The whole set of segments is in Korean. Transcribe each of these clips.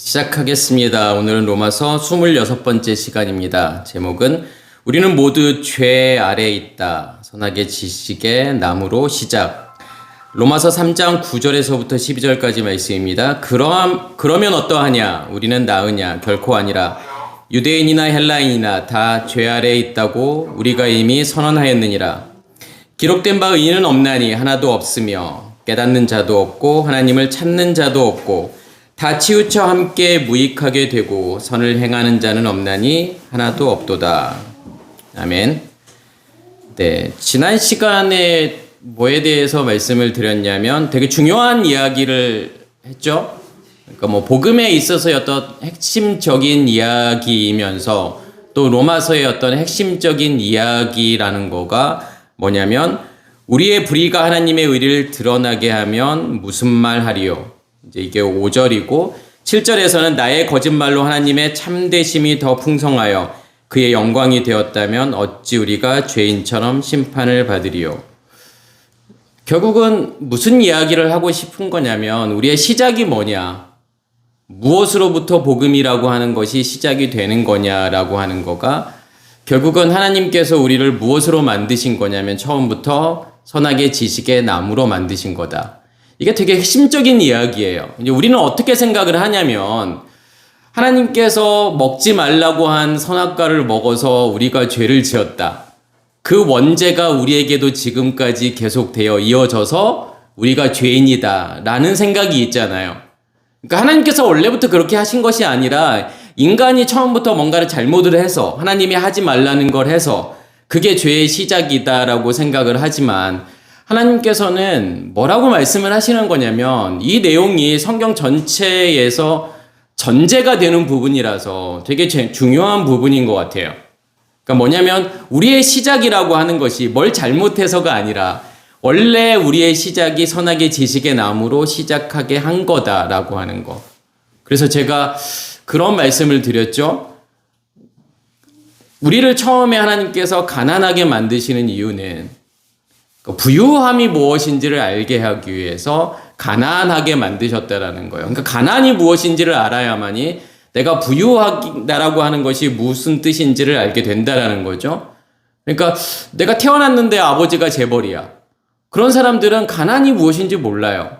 시작하겠습니다. 오늘은 로마서 26번째 시간입니다. 제목은 우리는 모두 죄 아래에 있다. 선악의 지식의 나무로 시작. 로마서 3장 9절에서부터 12절까지 말씀입니다. 그러면 어떠하냐? 우리는 나으냐? 결코 아니라. 유대인이나 헬라인이나 다 죄 아래에 있다고 우리가 이미 선언하였느니라. 기록된 바 의인은 없나니 하나도 없으며 깨닫는 자도 없고 하나님을 찾는 자도 없고 다 치우쳐 함께 무익하게 되고 선을 행하는 자는 없나니 하나도 없도다. 아멘. 네, 지난 시간에 뭐에 대해서 말씀을 드렸냐면 되게 중요한 이야기를 했죠. 그러니까 복음에 있어서의 어떤 핵심적인 이야기이면서 또 로마서의 어떤 핵심적인 이야기라는 거가 뭐냐면 우리의 불의가 하나님의 의를 드러나게 하면 무슨 말 하리요? 이제 이게 5절이고 7절에서는 나의 거짓말로 하나님의 참되심이 더 풍성하여 그의 영광이 되었다면 어찌 우리가 죄인처럼 심판을 받으리요. 결국은 무슨 이야기를 하고 싶은 거냐면 우리의 시작이 뭐냐, 무엇으로부터 복음이라고 하는 것이 시작이 되는 거냐라고 하는 거가 결국은 하나님께서 우리를 무엇으로 만드신 거냐면 처음부터 선악의 지식의 나무로 만드신 거다. 이게 되게 핵심적인 이야기예요. 이제 우리는 어떻게 생각을 하냐면 하나님께서 먹지 말라고 한 선악과를 먹어서 우리가 죄를 지었다. 그 원죄가 우리에게도 지금까지 계속되어 이어져서 우리가 죄인이다 라는 생각이 있잖아요. 그러니까 하나님께서 원래부터 그렇게 하신 것이 아니라 인간이 처음부터 뭔가를 잘못을 해서 하나님이 하지 말라는 걸 해서 그게 죄의 시작이다라고 생각을 하지만 하나님께서는 뭐라고 말씀을 하시는 거냐면 이 내용이 성경 전체에서 전제가 되는 부분이라서 되게 중요한 부분인 것 같아요. 그러니까 뭐냐면 우리의 시작이라고 하는 것이 뭘 잘못해서가 아니라 원래 우리의 시작이 선악의 지식의 나무로 시작하게 한 거다라고 하는 거. 그래서 제가 그런 말씀을 드렸죠. 우리를 처음에 하나님께서 가난하게 만드시는 이유는 부유함이 무엇인지를 알게 하기 위해서 가난하게 만드셨다라는 거예요. 그러니까 가난이 무엇인지를 알아야만이 내가 부유하다라고 하는 것이 무슨 뜻인지를 알게 된다라는 거죠. 그러니까 내가 태어났는데 아버지가 재벌이야. 그런 사람들은 가난이 무엇인지 몰라요.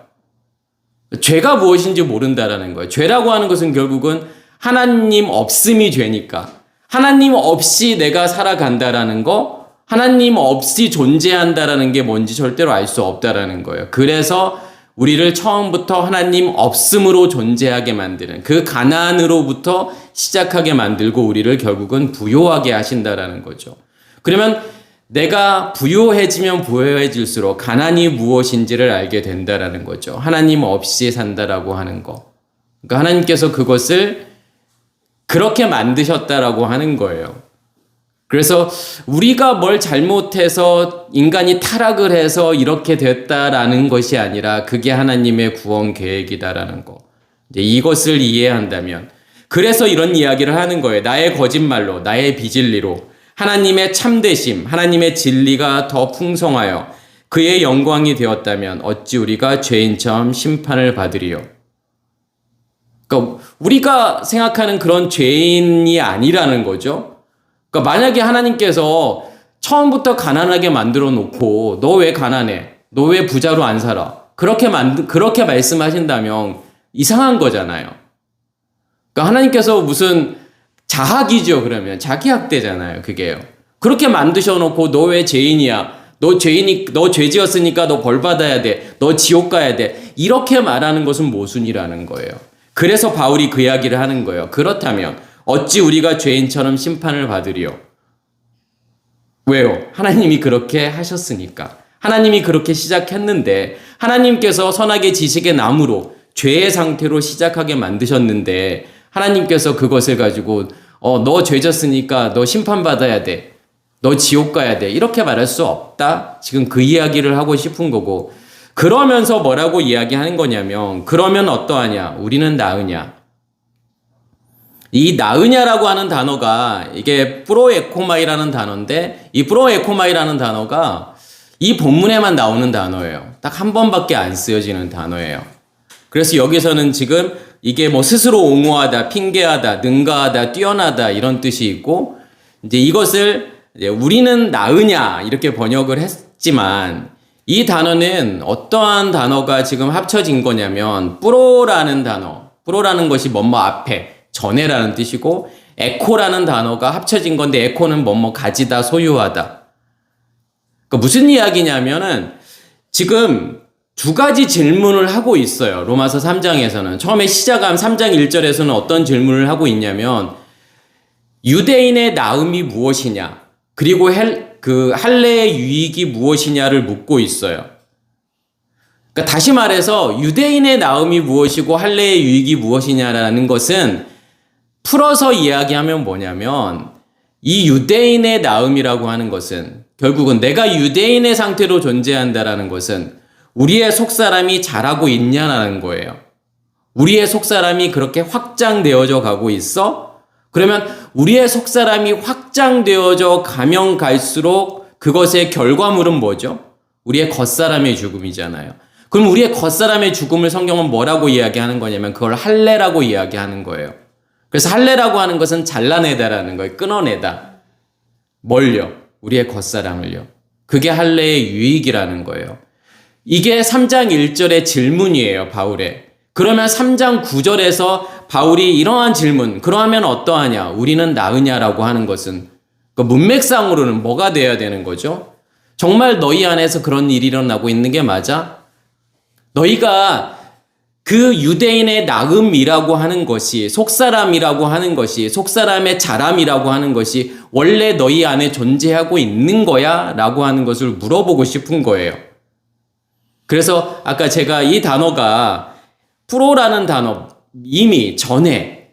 죄가 무엇인지 모른다라는 거예요. 죄라고 하는 것은 결국은 하나님 없음이 죄니까. 하나님 없이 내가 살아간다라는 거, 하나님 없이 존재한다라는 게 뭔지 절대로 알 수 없다라는 거예요. 그래서 우리를 처음부터 하나님 없음으로 존재하게 만드는 그 가난으로부터 시작하게 만들고 우리를 결국은 부요하게 하신다라는 거죠. 그러면 내가 부요해지면 부요해질수록 가난이 무엇인지를 알게 된다라는 거죠. 하나님 없이 산다라고 하는 거. 그러니까 하나님께서 그것을 그렇게 만드셨다라고 하는 거예요. 그래서 우리가 뭘 잘못해서 인간이 타락을 해서 이렇게 됐다라는 것이 아니라 그게 하나님의 구원 계획이다라는 거. 이제 이것을 이해한다면 그래서 이런 이야기를 하는 거예요. 나의 거짓말로, 나의 비진리로 하나님의 참되심, 하나님의 진리가 더 풍성하여 그의 영광이 되었다면 어찌 우리가 죄인처럼 심판을 받으리요. 그러니까 우리가 생각하는 그런 죄인이 아니라는 거죠. 그러니까 만약에 하나님께서 처음부터 가난하게 만들어 놓고 너 왜 가난해? 너 왜 부자로 안 살아? 그렇게 말씀하신다면 이상한 거잖아요. 그러니까 하나님께서 무슨 자학이죠, 그러면. 자기학대잖아요, 그게요. 그렇게 만드셔 놓고 너 왜 죄인이야? 너 죄 지었으니까 너 벌 받아야 돼. 너 지옥 가야 돼. 이렇게 말하는 것은 모순이라는 거예요. 그래서 바울이 그 이야기를 하는 거예요. 그렇다면 어찌 우리가 죄인처럼 심판을 받으리요? 왜요? 하나님이 그렇게 하셨으니까. 하나님이 그렇게 시작했는데 하나님께서 선악의 지식의 나무로 죄의 상태로 시작하게 만드셨는데 하나님께서 그것을 가지고 너 죄 졌으니까 너 심판받아야 돼. 너 지옥 가야 돼. 이렇게 말할 수 없다. 지금 그 이야기를 하고 싶은 거고 그러면서 뭐라고 이야기하는 거냐면 그러면 어떠하냐? 우리는 나으냐? 이 나으냐라고 하는 단어가 이게 프로에코마이라는 단어인데 이 프로에코마이라는 단어가 이 본문에만 나오는 단어예요. 딱 한 번밖에 안 쓰여지는 단어예요. 그래서 여기서는 지금 이게 뭐 스스로 옹호하다, 핑계하다, 능가하다, 뛰어나다 이런 뜻이 있고, 이제 이것을 이제 우리는 나으냐 이렇게 번역을 했지만, 이 단어는 어떠한 단어가 지금 합쳐진 거냐면 뿌로라는 단어, 뿌로라는 것이 뭐뭐 앞에, 전에라는 뜻이고, 에코라는 단어가 합쳐진 건데, 에코는 뭐뭐 가지다, 소유하다. 그러니까 무슨 이야기냐면은 지금 두 가지 질문을 하고 있어요. 로마서 3장에서는. 처음에 시작한 3장 1절에서는 어떤 질문을 하고 있냐면, 유대인의 나음이 무엇이냐, 그리고 할례의 유익이 무엇이냐를 묻고 있어요. 그러니까 다시 말해서 유대인의 나음이 무엇이고 할례의 유익이 무엇이냐라는 것은 풀어서 이야기하면 뭐냐면, 이 유대인의 나음이라고 하는 것은 결국은 내가 유대인의 상태로 존재한다라는 것은 우리의 속사람이 자라고 있냐라는 거예요. 우리의 속사람이 그렇게 확장되어져 가고 있어? 그러면 우리의 속사람이 확장되어져 가면 갈수록 그것의 결과물은 뭐죠? 우리의 겉사람의 죽음이잖아요. 그럼 우리의 겉사람의 죽음을 성경은 뭐라고 이야기하는 거냐면 그걸 할례라고 이야기하는 거예요. 그래서 할례라고 하는 것은 잘라내다라는 거예요. 끊어내다. 뭘요? 우리의 겉사람을요. 그게 할례의 유익이라는 거예요. 이게 3장 1절의 질문이에요, 바울의. 그러면 3장 9절에서 바울이 이러한 질문, 그러면 어떠하냐? 우리는 나으냐라고 하는 것은 그 문맥상으로는 뭐가 돼야 되는 거죠? 정말 너희 안에서 그런 일이 일어나고 있는 게 맞아? 너희가 그 유대인의 나음이라고 하는 것이, 속사람이라고 하는 것이, 속사람의 자람이라고 하는 것이 원래 너희 안에 존재하고 있는 거야? 라고 하는 것을 물어보고 싶은 거예요. 그래서 아까 제가 이 단어가 프로라는 단어, 이미 전에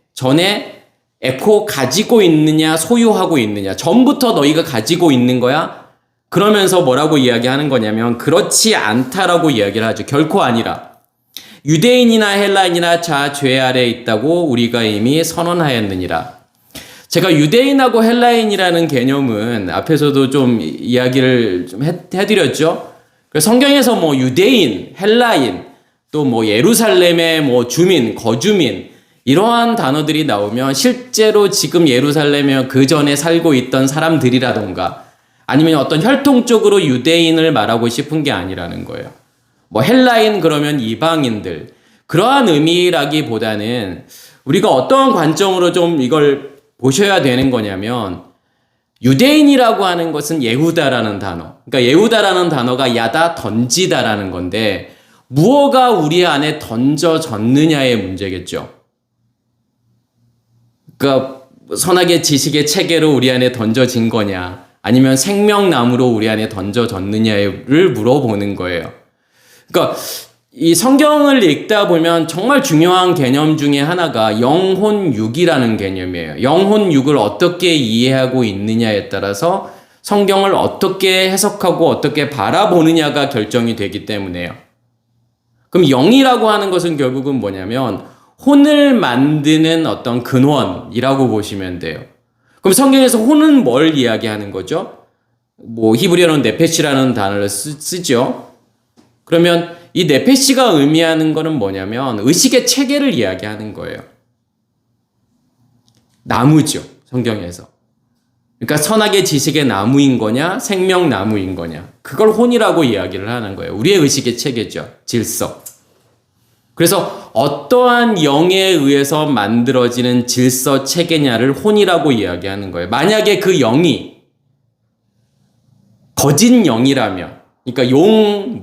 에코 가지고 있느냐, 소유하고 있느냐, 전부터 너희가 가지고 있는 거야? 그러면서 뭐라고 이야기하는 거냐면 그렇지 않다라고 이야기를 하죠. 결코 아니라. 유대인이나 헬라인이나 자 죄 아래에 있다고 우리가 이미 선언하였느니라. 제가 유대인하고 헬라인이라는 개념은 앞에서도 좀 이야기를 좀 해드렸죠. 성경에서 뭐 유대인, 헬라인, 또 뭐 예루살렘의 뭐 주민, 거주민 이러한 단어들이 나오면 실제로 지금 예루살렘에 그 전에 살고 있던 사람들이라던가 아니면 어떤 혈통적으로 유대인을 말하고 싶은 게 아니라는 거예요. 뭐 헬라인 그러면 이방인들 그러한 의미라기보다는 우리가 어떠한 관점으로 좀 이걸 보셔야 되는 거냐면 유대인이라고 하는 것은 예후다라는 단어. 그러니까 예후다라는 단어가 야다 던지다라는 건데 무엇가 우리 안에 던져졌느냐의 문제겠죠. 그러니까 선악의 지식의 체계로 우리 안에 던져진 거냐 아니면 생명나무로 우리 안에 던져졌느냐를 물어보는 거예요. 그러니까 이 성경을 읽다 보면 정말 중요한 개념 중에 하나가 영혼육이라는 개념이에요. 영혼육을 어떻게 이해하고 있느냐에 따라서 성경을 어떻게 해석하고 어떻게 바라보느냐가 결정이 되기 때문에요. 그럼 영이라고 하는 것은 결국은 뭐냐면 혼을 만드는 어떤 근원이라고 보시면 돼요. 그럼 성경에서 혼은 뭘 이야기하는 거죠? 뭐 히브리어는 네페시라는 단어를 쓰죠. 그러면 이 네페시가 의미하는 거는 뭐냐면 의식의 체계를 이야기하는 거예요. 나무죠, 성경에서. 그러니까 선악의 지식의 나무인 거냐, 생명나무인 거냐. 그걸 혼이라고 이야기를 하는 거예요. 우리의 의식의 체계죠, 질서. 그래서 어떠한 영에 의해서 만들어지는 질서 체계냐를 혼이라고 이야기하는 거예요. 만약에 그 영이 거짓 영이라면, 그러니까 용,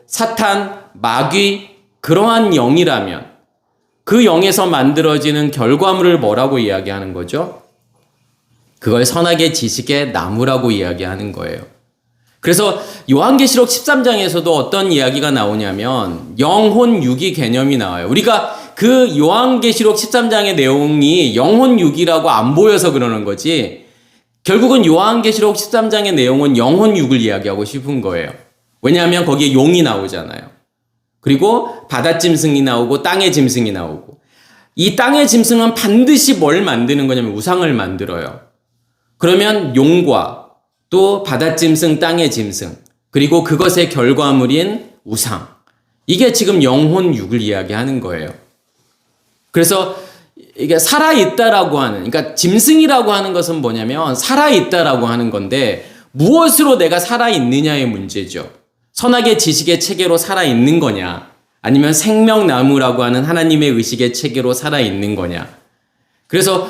사탄, 마귀, 그러한 영이라면 그 영에서 만들어지는 결과물을 뭐라고 이야기하는 거죠? 그걸 선악의 지식의 나무라고 이야기하는 거예요. 그래서 요한계시록 13장에서도 어떤 이야기가 나오냐면 영혼 육이 개념이 나와요. 우리가 그 요한계시록 13장의 내용이 영혼 육이라고 안 보여서 그러는 거지 결국은 요한계시록 13장의 내용은 영혼 육을 이야기하고 싶은 거예요. 왜냐하면 거기에 용이 나오잖아요. 그리고 바닷짐승이 나오고 땅의 짐승이 나오고 이 땅의 짐승은 반드시 뭘 만드는 거냐면 우상을 만들어요. 그러면 용과 또 바닷짐승, 땅의 짐승 그리고 그것의 결과물인 우상 이게 지금 영혼육을 이야기하는 거예요. 그래서 이게 살아있다라고 하는, 그러니까 짐승이라고 하는 것은 뭐냐면 살아있다라고 하는 건데 무엇으로 내가 살아있느냐의 문제죠. 선악의 지식의 체계로 살아있는 거냐, 아니면 생명나무라고 하는 하나님의 의식의 체계로 살아있는 거냐. 그래서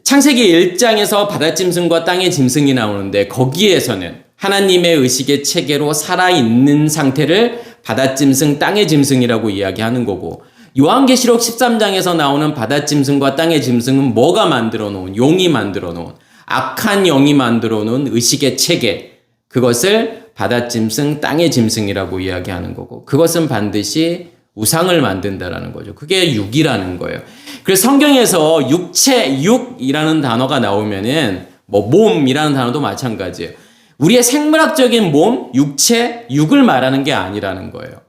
창세기 1장에서 바닷짐승과 땅의 짐승이 나오는데 거기에서는 하나님의 의식의 체계로 살아있는 상태를 바닷짐승, 땅의 짐승이라고 이야기하는 거고, 요한계시록 13장에서 나오는 바닷짐승과 땅의 짐승은 뭐가 만들어 놓은, 용이 만들어 놓은, 악한 영이 만들어 놓은 의식의 체계, 그것을 바닷짐승, 땅의 짐승이라고 이야기하는 거고, 그것은 반드시 우상을 만든다라는 거죠. 그게 육이라는 거예요. 그래서 성경에서 육체, 육이라는 단어가 나오면은 몸이라는 단어도 마찬가지예요. 우리의 생물학적인 몸, 육체, 육을 말하는 게 아니라는 거예요.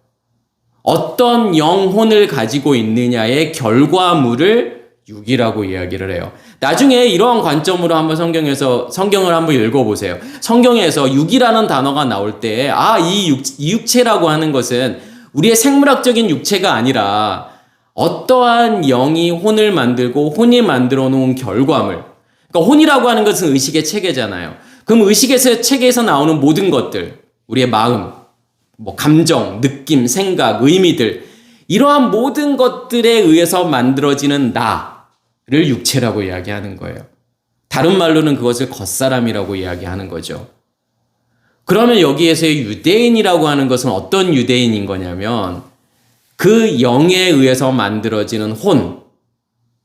어떤 영혼을 가지고 있느냐의 결과물을 육이라고 이야기를 해요. 나중에 이러한 관점으로 한번 성경을 한번 읽어보세요. 성경에서 육이라는 단어가 나올 때, 이 육체라고 하는 것은 우리의 생물학적인 육체가 아니라 어떠한 영이 혼을 만들고 혼이 만들어 놓은 결과물. 그러니까 혼이라고 하는 것은 의식의 체계잖아요. 그럼 의식의 체계에서 나오는 모든 것들, 우리의 마음, 감정, 느낌, 생각, 의미들, 이러한 모든 것들에 의해서 만들어지는 나를 육체라고 이야기하는 거예요. 다른 말로는 그것을 겉사람이라고 이야기하는 거죠. 그러면 여기에서의 유대인이라고 하는 것은 어떤 유대인인 거냐면 그 영에 의해서 만들어지는 혼,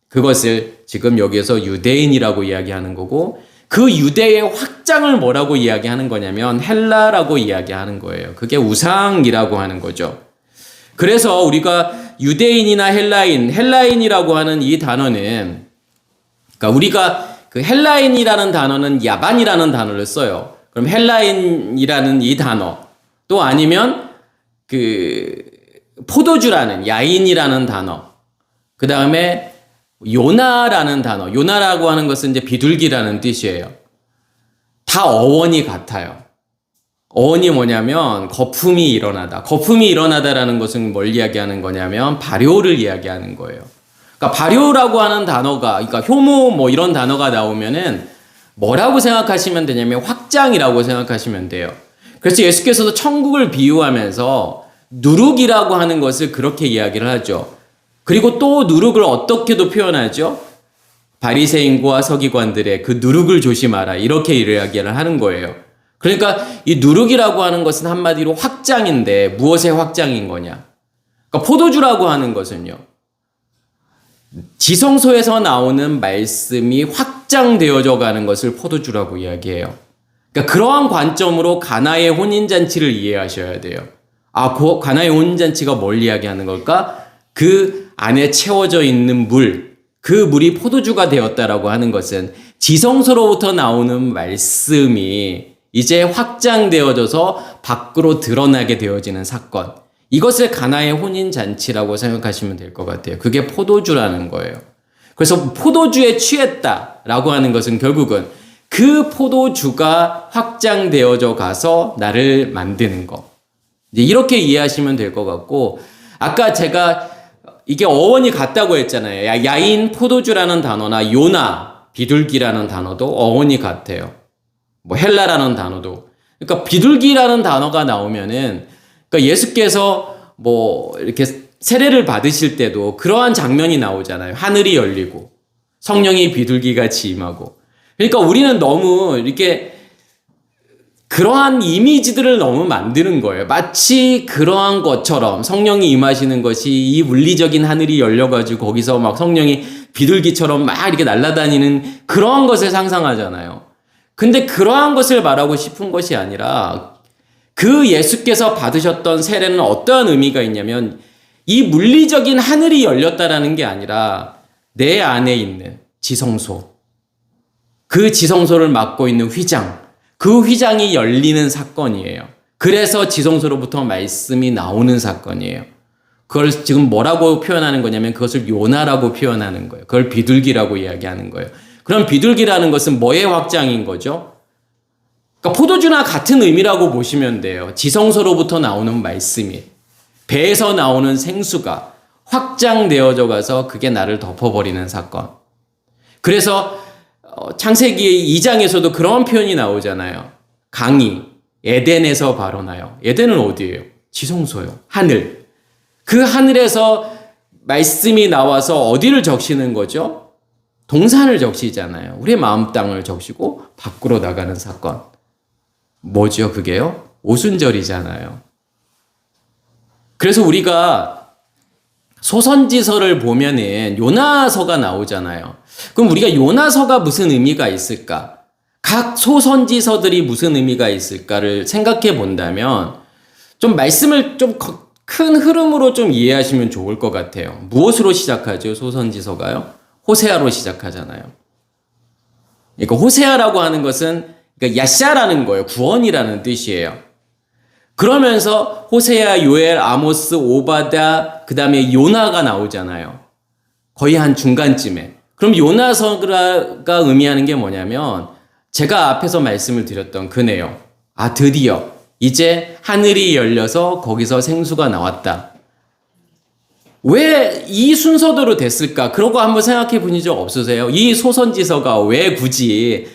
그것을 지금 여기에서 유대인이라고 이야기하는 거고, 그 유대의 확장을 뭐라고 이야기하는 거냐면 헬라라고 이야기하는 거예요. 그게 우상이라고 하는 거죠. 그래서 우리가 유대인이나 헬라인이라고 하는 이 단어는, 그러니까 우리가 그 헬라인이라는 단어는 야반이라는 단어를 써요. 그럼 헬라인이라는 이 단어, 또 아니면 그 포도주라는 야인이라는 단어, 그 다음에 요나라는 단어, 요나라고 하는 것은 이제 비둘기라는 뜻이에요. 다 어원이 같아요. 어원이 뭐냐면 거품이 일어나다. 거품이 일어나다라는 것은 뭘 이야기하는 거냐면 발효를 이야기하는 거예요. 그러니까 발효라고 하는 단어가, 그러니까 효모 이런 단어가 나오면은 뭐라고 생각하시면 되냐면 확장이라고 생각하시면 돼요. 그래서 예수께서도 천국을 비유하면서 누룩이라고 하는 것을 그렇게 이야기를 하죠. 그리고 또 누룩을 어떻게도 표현하죠? 바리새인과 서기관들의 그 누룩을 조심하라, 이렇게 이야기를 하는 거예요. 그러니까 이 누룩이라고 하는 것은 한마디로 확장인데 무엇의 확장인 거냐? 그러니까 포도주라고 하는 것은요, 지성소에서 나오는 말씀이 확장되어져 가는 것을 포도주라고 이야기해요. 그러니까 그러한 관점으로 가나의 혼인잔치를 이해하셔야 돼요. 그 가나의 혼인잔치가 뭘 이야기하는 걸까? 그 안에 채워져 있는 물, 그 물이 포도주가 되었다라고 하는 것은 지성소로부터 나오는 말씀이 이제 확장되어져서 밖으로 드러나게 되어지는 사건. 이것을 가나의 혼인잔치라고 생각하시면 될 것 같아요. 그게 포도주라는 거예요. 그래서 포도주에 취했다라고 하는 것은 결국은 그 포도주가 확장되어져 가서 나를 만드는 거. 이제 이렇게 이해하시면 될 것 같고, 아까 제가 이게 어원이 같다고 했잖아요. 야인, 포도주라는 단어나 요나, 비둘기라는 단어도 어원이 같아요. 헬라라는 단어도. 그러니까 비둘기라는 단어가 나오면은, 그러니까 예수께서 이렇게 세례를 받으실 때도 그러한 장면이 나오잖아요. 하늘이 열리고 성령이 비둘기같이 임하고. 그러니까 우리는 너무 이렇게 그러한 이미지들을 너무 만드는 거예요. 마치 그러한 것처럼 성령이 임하시는 것이 이 물리적인 하늘이 열려가지고 거기서 막 성령이 비둘기처럼 막 이렇게 날아다니는 그러한 것을 상상하잖아요. 근데 그러한 것을 말하고 싶은 것이 아니라 그 예수께서 받으셨던 세례는 어떠한 의미가 있냐면 이 물리적인 하늘이 열렸다라는 게 아니라 내 안에 있는 지성소, 그 지성소를 맡고 있는 휘장, 그 휘장이 열리는 사건이에요. 그래서 지성소로부터 말씀이 나오는 사건이에요. 그걸 지금 뭐라고 표현하는 거냐면 그것을 요나라고 표현하는 거예요. 그걸 비둘기라고 이야기하는 거예요. 그럼 비둘기라는 것은 뭐의 확장인 거죠? 그러니까 포도주나 같은 의미라고 보시면 돼요. 지성소로부터 나오는 말씀이, 배에서 나오는 생수가 확장되어져 가서 그게 나를 덮어버리는 사건. 그래서 창세기 2장에서도 그런 표현이 나오잖아요. 강이 에덴에서 발원하여. 에덴은 어디예요? 지성소요. 하늘. 그 하늘에서 말씀이 나와서 어디를 적시는 거죠? 동산을 적시잖아요. 우리의 마음 땅을 적시고 밖으로 나가는 사건. 뭐죠 그게요? 오순절이잖아요. 그래서 우리가 소선지서를 보면은 요나서가 나오잖아요. 그럼 우리가 요나서가 무슨 의미가 있을까? 각 소선지서들이 무슨 의미가 있을까를 생각해 본다면 좀 말씀을 좀 큰 흐름으로 좀 이해하시면 좋을 것 같아요. 무엇으로 시작하죠? 소선지서가요? 호세아로 시작하잖아요. 그러니까 호세아라고 하는 것은 그러니까 야샤라는 거예요. 구원이라는 뜻이에요. 그러면서 호세아, 요엘, 아모스, 오바댜, 그 다음에 요나가 나오잖아요. 거의 한 중간쯤에. 그럼 요나서가 의미하는 게 뭐냐면 제가 앞에서 말씀을 드렸던 그 내용. 아, 드디어 이제 하늘이 열려서 거기서 생수가 나왔다. 왜 이 순서대로 됐을까? 그러고 한번 생각해 보신 적 없으세요? 이 소선지서가 왜 굳이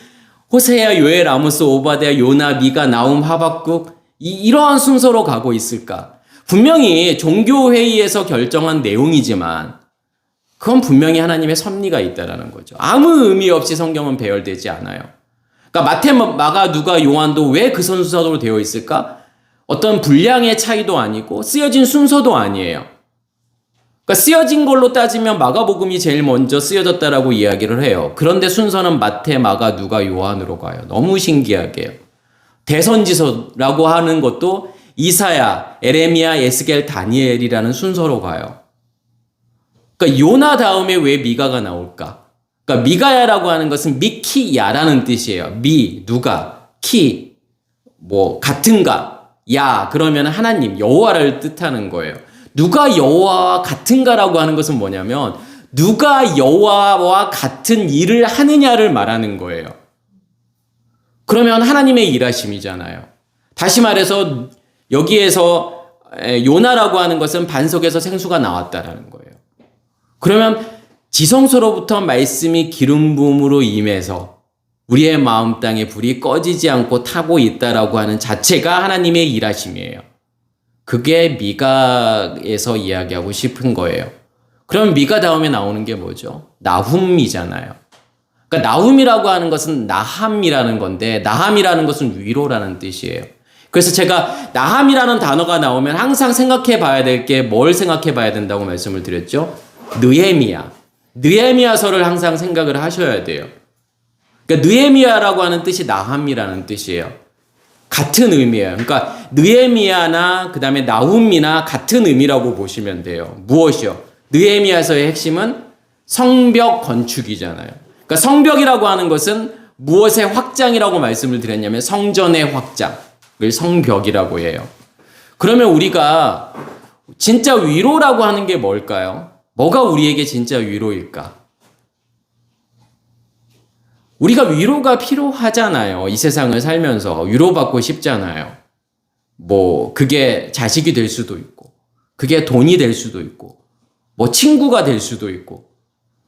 호세아, 요엘, 아모스, 오바댜, 요나, 미가, 나훔, 하박국 이러한 순서로 가고 있을까? 분명히 종교회의에서 결정한 내용이지만 그건 분명히 하나님의 섭리가 있다라는 거죠. 아무 의미 없이 성경은 배열되지 않아요. 그러니까 마태, 마가, 누가, 요한도 왜 그 순서로 되어 있을까? 어떤 분량의 차이도 아니고 쓰여진 순서도 아니에요. 그러니까 쓰여진 걸로 따지면 마가복음이 제일 먼저 쓰여졌다라고 이야기를 해요. 그런데 순서는 마태, 마가, 누가, 요한으로 가요. 너무 신기하게요. 대선지서라고 하는 것도 이사야, 에레미야, 에스겔, 다니엘이라는 순서로 가요. 그러니까 요나 다음에 왜 미가가 나올까? 그러니까 미가야라고 하는 것은 미키야라는 뜻이에요. 미, 누가, 키, 뭐 같은가, 야 그러면 하나님, 여호와를 뜻하는 거예요. 누가 여호와와 같은가라고 하는 것은 뭐냐면 누가 여호와와 같은 일을 하느냐를 말하는 거예요. 그러면 하나님의 일하심이잖아요. 다시 말해서 여기에서 요나라고 하는 것은 반석에서 생수가 나왔다라는 거예요. 그러면 지성소로부터 말씀이 기름 부음으로 임해서 우리의 마음 땅에 불이 꺼지지 않고 타고 있다라고 하는 자체가 하나님의 일하심이에요. 그게 미가에서 이야기하고 싶은 거예요. 그럼 미가 다음에 나오는 게 뭐죠? 나훔이잖아요. 그러니까 나훔이라고 하는 것은 나함이라는 건데 나함이라는 것은 위로라는 뜻이에요. 그래서 제가 나함이라는 단어가 나오면 항상 생각해 봐야 될 게 뭘 생각해 봐야 된다고 말씀을 드렸죠? 느헤미야서를 항상 생각을 하셔야 돼요. 그러니까 느헤미야라고 하는 뜻이 나함이라는 뜻이에요. 같은 의미예요. 그러니까 느헤미야나 그 다음에 나훔이나 같은 의미라고 보시면 돼요. 무엇이요? 느헤미야서의 핵심은 성벽 건축이잖아요. 그러니까 성벽이라고 하는 것은 무엇의 확장이라고 말씀을 드렸냐면 성전의 확장을 성벽이라고 해요. 그러면 우리가 진짜 위로라고 하는 게 뭘까요? 뭐가 우리에게 진짜 위로일까? 우리가 위로가 필요하잖아요. 이 세상을 살면서 위로받고 싶잖아요. 뭐 그게 자식이 될 수도 있고 그게 돈이 될 수도 있고 뭐 친구가 될 수도 있고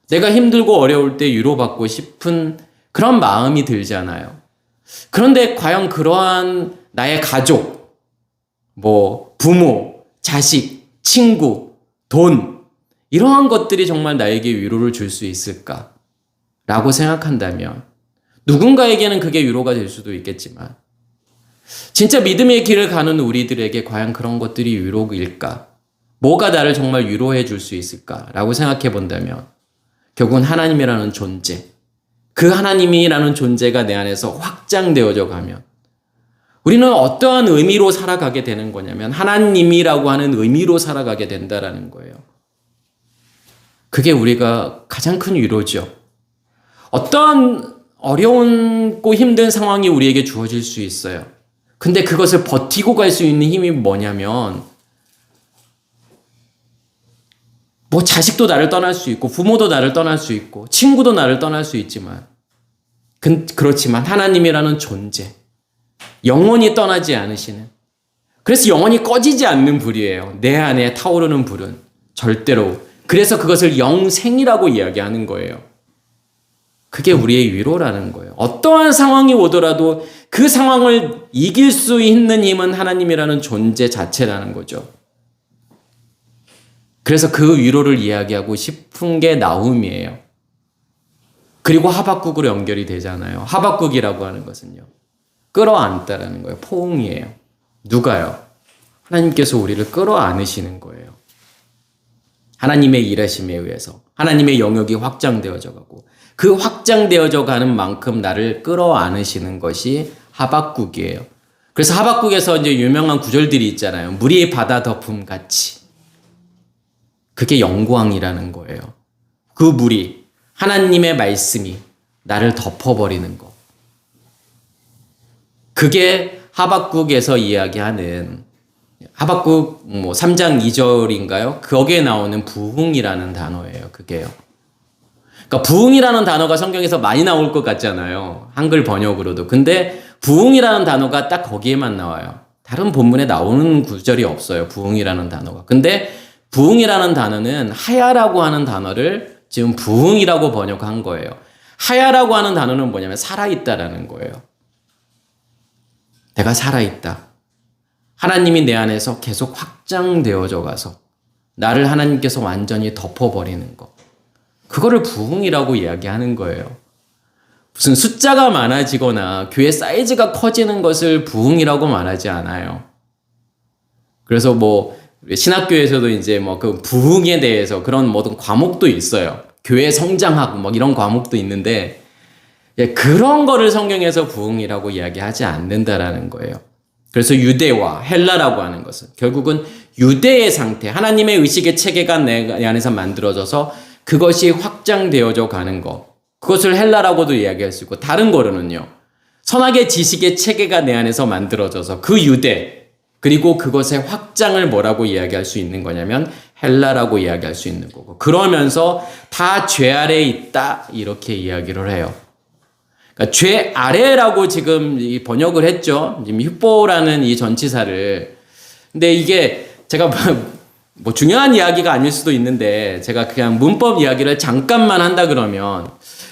내가 힘들고 어려울 때 위로받고 싶은 그런 마음이 들잖아요. 그런데 과연 그러한 나의 가족, 뭐 부모, 자식, 친구, 돈 이러한 것들이 정말 나에게 위로를 줄 수 있을까? 라고 생각한다면 누군가에게는 그게 위로가 될 수도 있겠지만 진짜 믿음의 길을 가는 우리들에게 과연 그런 것들이 위로일까? 뭐가 나를 정말 위로해 줄 수 있을까? 라고 생각해 본다면 결국은 하나님이라는 존재, 그 하나님이라는 존재가 내 안에서 확장되어져 가면 우리는 어떠한 의미로 살아가게 되는 거냐면 하나님이라고 하는 의미로 살아가게 된다라는 거예요. 그게 우리가 가장 큰 위로죠. 어떠한 어려운고 힘든 상황이 우리에게 주어질 수 있어요. 근데 그것을 버티고 갈 수 있는 힘이 뭐냐면 뭐 자식도 나를 떠날 수 있고 부모도 나를 떠날 수 있고 친구도 나를 떠날 수 있지만 그렇지만 하나님이라는 존재 영원히 떠나지 않으시는 그래서 영원히 꺼지지 않는 불이에요. 내 안에 타오르는 불은 절대로. 그래서 그것을 영생이라고 이야기하는 거예요. 그게 우리의 위로라는 거예요. 어떠한 상황이 오더라도 그 상황을 이길 수 있는 힘은 하나님이라는 존재 자체라는 거죠. 그래서 그 위로를 이야기하고 싶은 게 나훔이에요. 그리고 하박국으로 연결이 되잖아요. 하박국이라고 하는 것은요, 끌어안다라는 거예요. 포옹이에요. 누가요? 하나님께서 우리를 끌어안으시는 거예요. 하나님의 일하심에 의해서 하나님의 영역이 확장되어져 가고 그 확장되어져 가는 만큼 나를 끌어안으시는 것이 하박국이에요. 그래서 하박국에서 이제 유명한 구절들이 있잖아요. 물이 바다 덮음 같이. 그게 영광이라는 거예요. 그 물이, 하나님의 말씀이 나를 덮어버리는 것. 그게 하박국에서 이야기하는, 하박국 3장 2절인가요? 거기에 나오는 부흥이라는 단어예요. 그게요. 그러니까 부흥이라는 단어가 성경에서 많이 나올 것 같잖아요. 한글 번역으로도. 근데 부흥이라는 단어가 딱 거기에만 나와요. 다른 본문에 나오는 구절이 없어요. 부흥이라는 단어가. 근데 부흥이라는 단어는 하야라고 하는 단어를 지금 부흥이라고 번역한 거예요. 하야라고 하는 단어는 뭐냐면 살아있다라는 거예요. 내가 살아있다. 하나님이 내 안에서 계속 확장되어져 가서 나를 하나님께서 완전히 덮어버리는 것. 그거를 부흥이라고 이야기하는 거예요. 무슨 숫자가 많아지거나 교회 사이즈가 커지는 것을 부흥이라고 말하지 않아요. 그래서 신학교에서도 이제 그 부흥에 대해서 그런 모든 과목도 있어요. 교회 성장하고 이런 과목도 있는데, 그런 거를 성경에서 부흥이라고 이야기하지 않는다라는 거예요. 그래서 유대와 헬라라고 하는 것은 결국은 유대의 상태, 하나님의 의식의 체계가 내 안에서 만들어져서 그것이 확장되어져 가는 것. 그것을 헬라라고도 이야기할 수 있고, 다른 거로는요, 선악의 지식의 체계가 내 안에서 만들어져서 그 유대, 그리고 그것의 확장을 뭐라고 이야기할 수 있는 거냐면 헬라라고 이야기할 수 있는 거고, 그러면서 다 죄 아래에 있다 이렇게 이야기를 해요. 그러니까 죄 아래라고 지금 번역을 했죠. 지금 휘뽀라는 이 전치사를. 근데 이게 제가 중요한 이야기가 아닐 수도 있는데 제가 그냥 문법 이야기를 잠깐만 한다 그러면,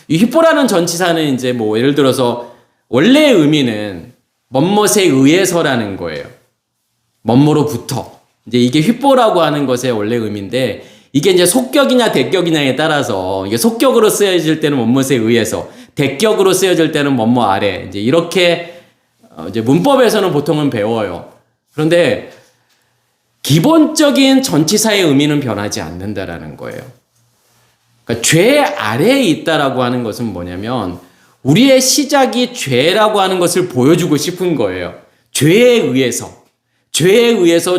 이 휘뽀라는 전치사는 이제 예를 들어서 원래의 의미는 뭐뭇에 의해서라는 거예요. 뭐뭐로부터. 이제 이게 휘뽀라고 하는 것의 원래 의미인데, 이게 이제 속격이냐 대격이냐에 따라서, 이게 속격으로 쓰여질 때는 뭐뭇에 의해서, 대격으로 쓰여질 때는 뭐뭐 아래, 이제 이렇게 이제 문법에서는 보통은 배워요. 그런데 기본적인 전치사의 의미는 변하지 않는다라는 거예요. 그러니까 죄 아래에 있다라고 하는 것은 뭐냐면 우리의 시작이 죄라고 하는 것을 보여주고 싶은 거예요. 죄에 의해서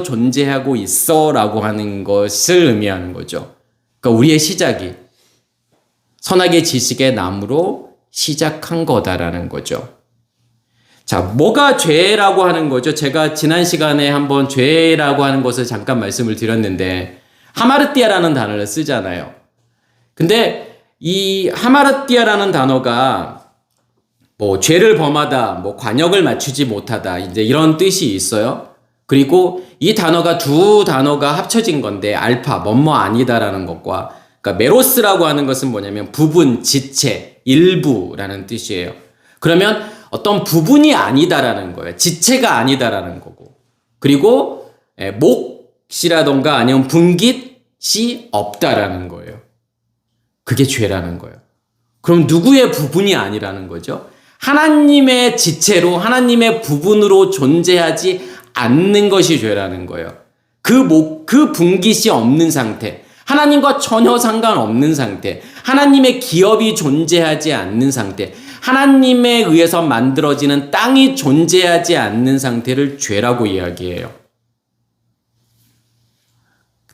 존재하고 있어라고 하는 것을 의미하는 거죠. 그러니까 우리의 시작이 선악의 지식의 나무로 시작한 거다라는 거죠. 자, 뭐가 죄라고 하는 거죠? 제가 지난 시간에 한번 죄라고 하는 것을 잠깐 말씀을 드렸는데, 하마르띠아라는 단어를 쓰잖아요. 근데 이 하마르띠아라는 단어가 죄를 범하다, 관역을 맞추지 못하다, 이제 이런 뜻이 있어요. 그리고 이 단어가 두 단어가 합쳐진 건데, 알파, 뭐뭐 아니다라는 것과, 그러니까 메로스라고 하는 것은 뭐냐면 부분, 지체, 일부라는 뜻이에요. 그러면 어떤 부분이 아니다라는 거예요. 지체가 아니다라는 거고. 그리고 몫이라던가 아니면 분깃이 없다라는 거예요. 그게 죄라는 거예요. 그럼 누구의 부분이 아니라는 거죠? 하나님의 지체로, 하나님의 부분으로 존재하지 않는 것이 죄라는 거예요. 그 분깃이 없는 상태, 하나님과 전혀 상관없는 상태, 하나님의 기업이 존재하지 않는 상태, 하나님에 의해서 만들어지는 땅이 존재하지 않는 상태를 죄라고 이야기해요.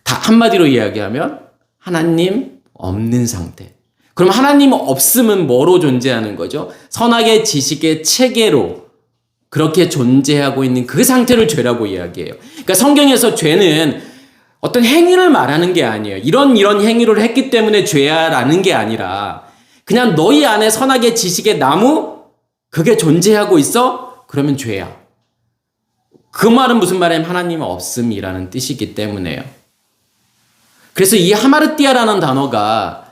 다 한마디로 이야기하면 하나님 없는 상태. 그럼 하나님 없음은 뭐로 존재하는 거죠? 선악의 지식의 체계로 그렇게 존재하고 있는 그 상태를 죄라고 이야기해요. 그러니까 성경에서 죄는 어떤 행위를 말하는 게 아니에요. 이런 행위를 했기 때문에 죄야라는 게 아니라, 그냥 너희 안에 선악의 지식의 나무, 그게 존재하고 있어? 그러면 죄야. 그 말은 무슨 말이냐면 하나님 없음이라는 뜻이기 때문에요. 그래서 이 하마르티아라는 단어가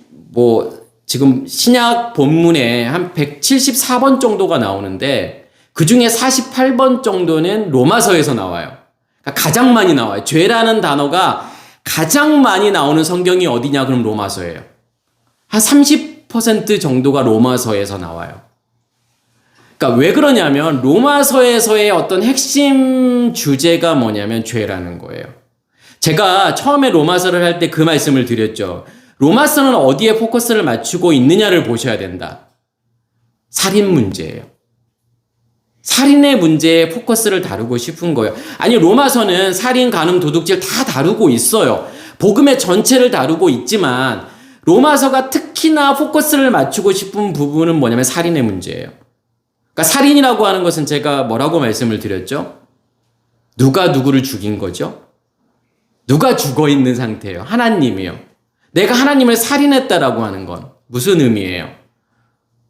뭐 지금 신약 본문에 한 174번 정도가 나오는데 그 중에 48번 정도는 로마서에서 나와요. 그러니까 가장 많이 나와요. 죄라는 단어가 가장 많이 나오는 성경이 어디냐? 그럼 로마서예요. 한 30% 정도가 로마서에서 나와요. 그러니까 왜 그러냐면 로마서에서의 어떤 핵심 주제가 뭐냐면 죄라는 거예요. 제가 처음에 로마서를 할 때 그 말씀을 드렸죠. 로마서는 어디에 포커스를 맞추고 있느냐를 보셔야 된다. 살인 문제예요. 살인의 문제에 포커스를 다루고 싶은 거예요. 아니, 로마서는 살인, 간음, 도둑질 다 다루고 있어요. 복음의 전체를 다루고 있지만 로마서가 특히나 포커스를 맞추고 싶은 부분은 뭐냐면 살인의 문제예요. 그러니까 살인이라고 하는 것은 제가 뭐라고 말씀을 드렸죠? 누가 누구를 죽인 거죠? 누가 죽어 있는 상태예요? 하나님이요. 내가 하나님을 살인했다라고 하는 건 무슨 의미예요?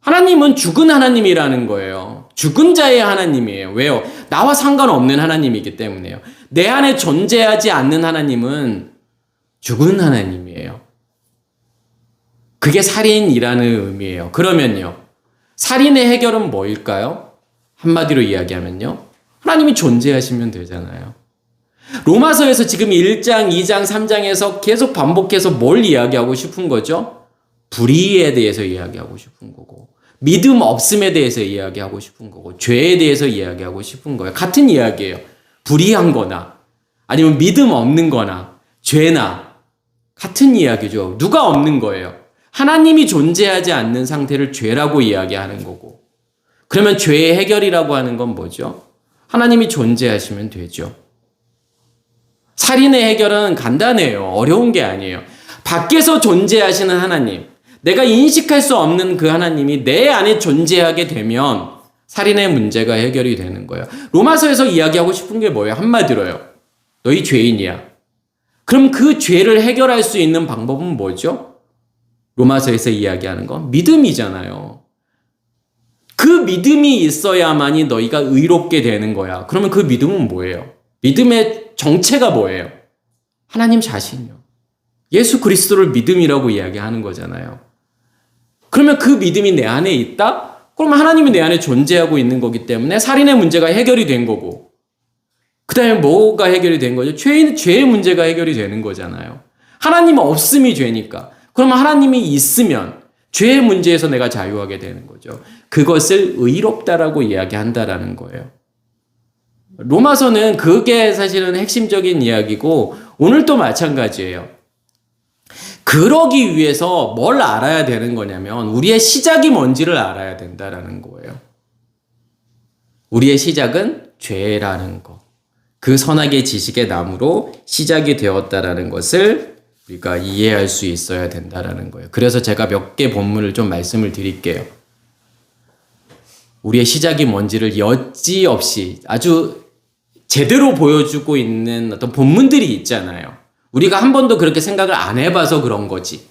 하나님은 죽은 하나님이라는 거예요. 죽은 자의 하나님이에요. 왜요? 나와 상관없는 하나님이기 때문에요. 내 안에 존재하지 않는 하나님은 죽은 하나님이에요. 그게 살인이라는 의미예요. 그러면요, 살인의 해결은 뭐일까요? 한마디로 이야기하면요, 하나님이 존재하시면 되잖아요. 로마서에서 지금 1장, 2장, 3장에서 계속 반복해서 뭘 이야기하고 싶은 거죠? 불의에 대해서 이야기하고 싶은 거고, 믿음 없음에 대해서 이야기하고 싶은 거고, 죄에 대해서 이야기하고 싶은 거예요. 같은 이야기예요. 불의한 거나 아니면 믿음 없는 거나 죄나 같은 이야기죠. 누가 없는 거예요? 하나님이 존재하지 않는 상태를 죄라고 이야기하는 거고, 그러면 죄의 해결이라고 하는 건 뭐죠? 하나님이 존재하시면 되죠. 살인의 해결은 간단해요. 어려운 게 아니에요. 밖에서 존재하시는 하나님, 내가 인식할 수 없는 그 하나님이 내 안에 존재하게 되면 살인의 문제가 해결이 되는 거예요. 로마서에서 이야기하고 싶은 게 뭐예요? 한마디로요, 너희 죄인이야. 그럼 그 죄를 해결할 수 있는 방법은 뭐죠? 로마서에서 이야기하는 건 믿음이잖아요. 그 믿음이 있어야만이 너희가 의롭게 되는 거야. 그러면 그 믿음은 뭐예요? 믿음의 정체가 뭐예요? 하나님 자신이요. 예수 그리스도를 믿음이라고 이야기하는 거잖아요. 그러면 그 믿음이 내 안에 있다? 그러면 하나님이 내 안에 존재하고 있는 거기 때문에 살인의 문제가 해결이 된 거고, 그 다음에 뭐가 해결이 된 거죠? 죄의 문제가 해결이 되는 거잖아요. 하나님 없음이 죄니까. 그러면 하나님이 있으면 죄의 문제에서 내가 자유하게 되는 거죠. 그것을 의롭다라고 이야기한다라는 거예요. 로마서는 그게 사실은 핵심적인 이야기고, 오늘도 마찬가지예요. 그러기 위해서 뭘 알아야 되는 거냐면 우리의 시작이 뭔지를 알아야 된다라는 거예요. 우리의 시작은 죄라는 거. 그 선악의 지식의 나무로 시작이 되었다라는 것을 우리가 이해할 수 있어야 된다라는 거예요. 그래서 제가 몇 개 본문을 좀 말씀을 드릴게요. 우리의 시작이 뭔지를 여지없이 아주 제대로 보여주고 있는 어떤 본문들이 있잖아요. 우리가 한 번도 그렇게 생각을 안 해봐서 그런 거지.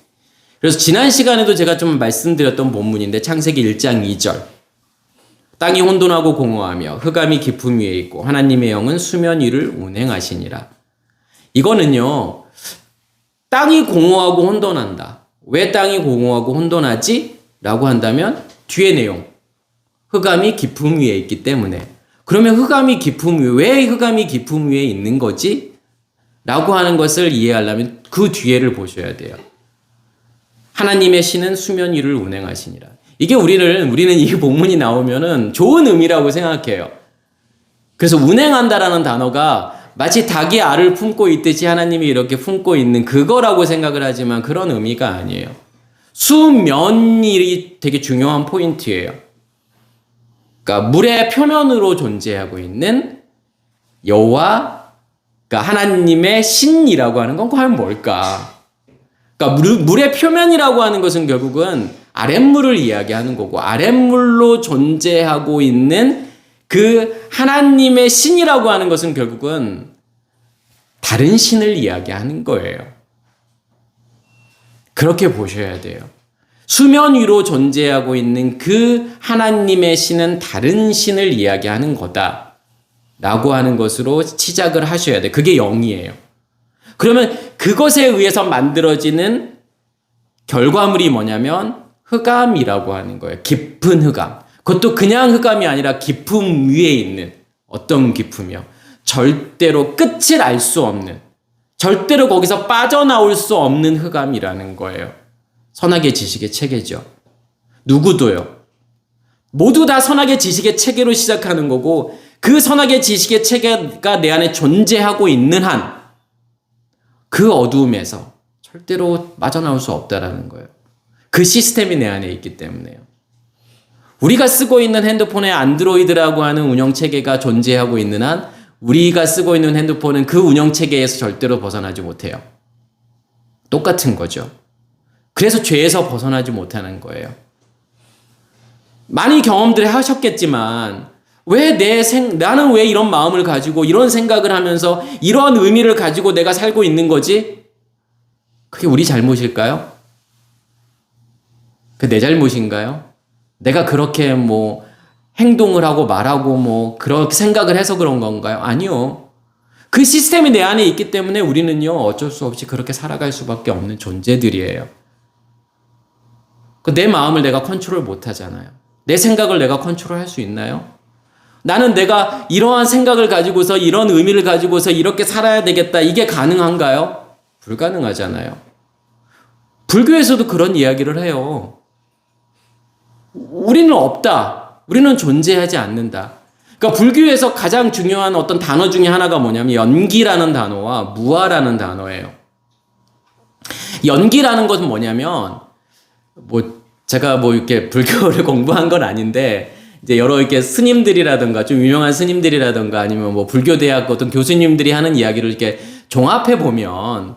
그래서 지난 시간에도 제가 좀 말씀드렸던 본문인데, 창세기 1장 2절. 땅이 혼돈하고 공허하며 흑암이 깊음 위에 있고 하나님의 영은 수면 위를 운행하시니라. 이거는요, 땅이 공허하고 혼돈한다. 왜 땅이 공허하고 혼돈하지? 라고 한다면 뒤의 내용, 흑암이 깊음 위에 있기 때문에. 그러면 흑암이 깊음 위에, 왜 흑암이 깊음 위에 있는 거지? 라고 하는 것을 이해하려면 그 뒤에를 보셔야 돼요. 하나님의 신은 수면 위를 운행하시니라. 이게 우리는 이 본문이 나오면은 좋은 의미라고 생각해요. 그래서 운행한다라는 단어가 마치 닭이 알을 품고 있듯이 하나님이 이렇게 품고 있는 그거라고 생각을 하지만 그런 의미가 아니에요. 수면이 되게 중요한 포인트예요. 그러니까 물의 표면으로 존재하고 있는 여호와, 그러니까 하나님의 신이라고 하는 건 과연 뭘까? 그러니까 물의 표면이라고 하는 것은 결국은 아랫물을 이야기하는 거고, 아랫물로 존재하고 있는 그 하나님의 신이라고 하는 것은 결국은 다른 신을 이야기하는 거예요. 그렇게 보셔야 돼요. 수면 위로 존재하고 있는 그 하나님의 신은 다른 신을 이야기하는 거다 라고 하는 것으로 시작을 하셔야 돼요. 그게 영이에요. 그러면 그것에 의해서 만들어지는 결과물이 뭐냐면 흑암이라고 하는 거예요. 깊은 흑암. 그것도 그냥 흑암이 아니라 깊음 위에 있는 어떤 깊음이요. 절대로 끝을 알 수 없는, 절대로 거기서 빠져나올 수 없는 흑암이라는 거예요. 선악의 지식의 체계죠. 누구도요. 모두 다 선악의 지식의 체계로 시작하는 거고 그 선악의 지식의 체계가 내 안에 존재하고 있는 한 그 어두움에서 절대로 빠져나올 수 없다라는 거예요. 그 시스템이 내 안에 있기 때문에요. 우리가 쓰고 있는 핸드폰에 안드로이드라고 하는 운영체계가 존재하고 있는 한 우리가 쓰고 있는 핸드폰은 그 운영체계에서 절대로 벗어나지 못해요. 똑같은 거죠. 그래서 죄에서 벗어나지 못하는 거예요. 많이 경험들 하셨겠지만 나는 왜 이런 마음을 가지고 이런 생각을 하면서 이런 의미를 가지고 내가 살고 있는 거지? 그게 우리 잘못일까요? 그 내 잘못인가요? 내가 그렇게 행동을 하고 말하고 그렇게 생각을 해서 그런 건가요? 아니요. 그 시스템이 내 안에 있기 때문에 우리는요, 어쩔 수 없이 그렇게 살아갈 수밖에 없는 존재들이에요. 내 마음을 내가 컨트롤 못 하잖아요. 내 생각을 내가 컨트롤할 수 있나요? 나는 내가 이러한 생각을 가지고서 이런 의미를 가지고서 이렇게 살아야 되겠다. 이게 가능한가요? 불가능하잖아요. 불교에서도 그런 이야기를 해요. 우리는 없다. 우리는 존재하지 않는다. 그러니까 불교에서 가장 중요한 어떤 단어 중에 하나가 뭐냐면 연기라는 단어와 무아라는 단어예요. 연기라는 것은 뭐냐면 제가 이렇게 불교를 공부한 건 아닌데 이제 여러 이렇게 스님들이라든가 좀 유명한 스님들이라든가 아니면 불교대학 어떤 교수님들이 하는 이야기를 이렇게 종합해 보면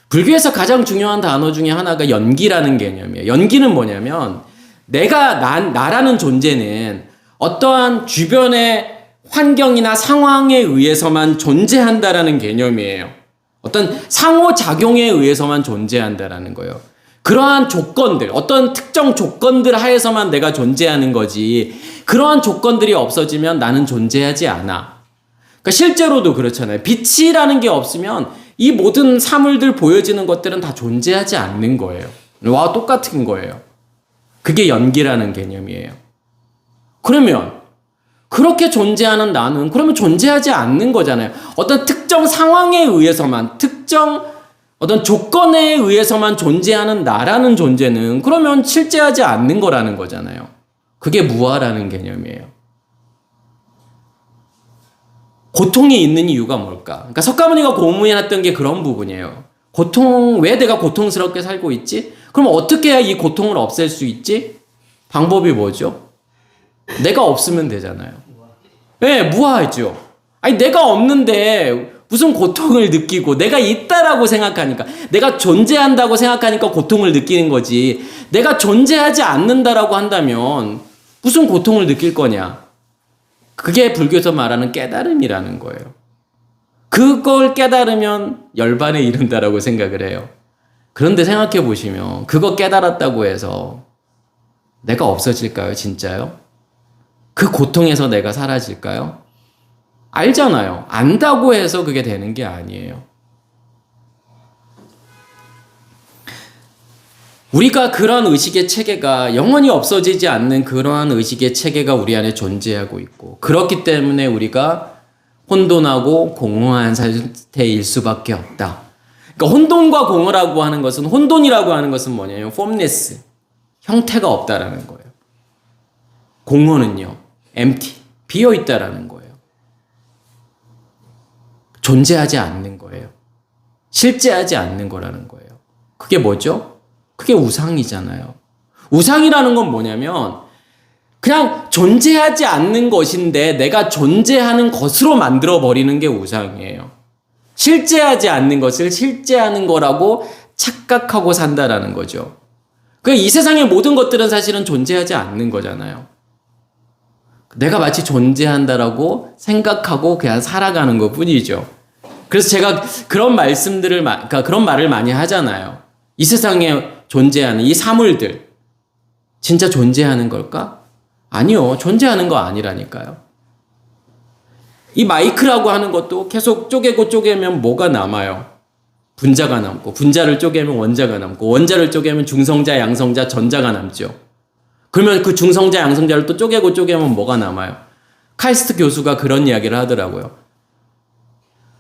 불교에서 가장 중요한 단어 중에 하나가 연기라는 개념이에요. 연기는 뭐냐면 나라는 존재는 어떠한 주변의 환경이나 상황에 의해서만 존재한다라는 개념이에요. 어떤 상호작용에 의해서만 존재한다라는 거예요. 그러한 조건들, 어떤 특정 조건들 하에서만 내가 존재하는 거지 그러한 조건들이 없어지면 나는 존재하지 않아. 그러니까 실제로도 그렇잖아요. 빛이라는 게 없으면 이 모든 사물들 보여지는 것들은 다 존재하지 않는 거예요. 와, 똑같은 거예요. 그게 연기라는 개념이에요. 그러면 그렇게 존재하는 나는 그러면 존재하지 않는 거잖아요. 어떤 특정 상황에 의해서만 특정 어떤 조건에 의해서만 존재하는 나라는 존재는 그러면 실제하지 않는 거라는 거잖아요. 그게 무아라는 개념이에요. 고통이 있는 이유가 뭘까? 그러니까 석가모니가 고민했던 게 그런 부분이에요. 왜 내가 고통스럽게 살고 있지? 그럼 어떻게 해야 이 고통을 없앨 수 있지? 방법이 뭐죠? 내가 없으면 되잖아요. 네, 무아하죠. 아니, 내가 없는데 무슨 고통을 느끼고 내가 있다라고 생각하니까 내가 존재한다고 생각하니까 고통을 느끼는 거지 내가 존재하지 않는다라고 한다면 무슨 고통을 느낄 거냐. 그게 불교에서 말하는 깨달음이라는 거예요. 그걸 깨달으면 열반에 이른다라고 생각을 해요. 그런데 생각해 보시면 그거 깨달았다고 해서 내가 없어질까요? 진짜요? 그 고통에서 내가 사라질까요? 알잖아요. 안다고 해서 그게 되는 게 아니에요. 우리가 그런 의식의 체계가 영원히 없어지지 않는 그러한 의식의 체계가 우리 안에 존재하고 있고 그렇기 때문에 우리가 혼돈하고 공허한 상태일 수밖에 없다. 그러니까 혼돈과 공허라고 하는 것은 혼돈이라고 하는 것은 뭐냐면 formless, 형태가 없다라는 거예요. 공허는요, empty, 비어 있다라는 거예요. 존재하지 않는 거예요. 실제하지 않는 거라는 거예요. 그게 뭐죠? 그게 우상이잖아요. 우상이라는 건 뭐냐면 그냥 존재하지 않는 것인데 내가 존재하는 것으로 만들어버리는 게 우상이에요. 실제하지 않는 것을 실제하는 거라고 착각하고 산다라는 거죠. 이 세상의 모든 것들은 사실은 존재하지 않는 거잖아요. 내가 마치 존재한다라고 생각하고 그냥 살아가는 것 뿐이죠. 그래서 제가 그런 그런 말을 많이 하잖아요. 이 세상에 존재하는 이 사물들, 진짜 존재하는 걸까? 아니요. 존재하는 거 아니라니까요. 이 마이크라고 하는 것도 계속 쪼개고 쪼개면 뭐가 남아요? 분자가 남고, 분자를 쪼개면 원자가 남고, 원자를 쪼개면 중성자, 양성자, 전자가 남죠. 그러면 그 중성자, 양성자를 또 쪼개면 뭐가 남아요? 카이스트 교수가 그런 이야기를 하더라고요.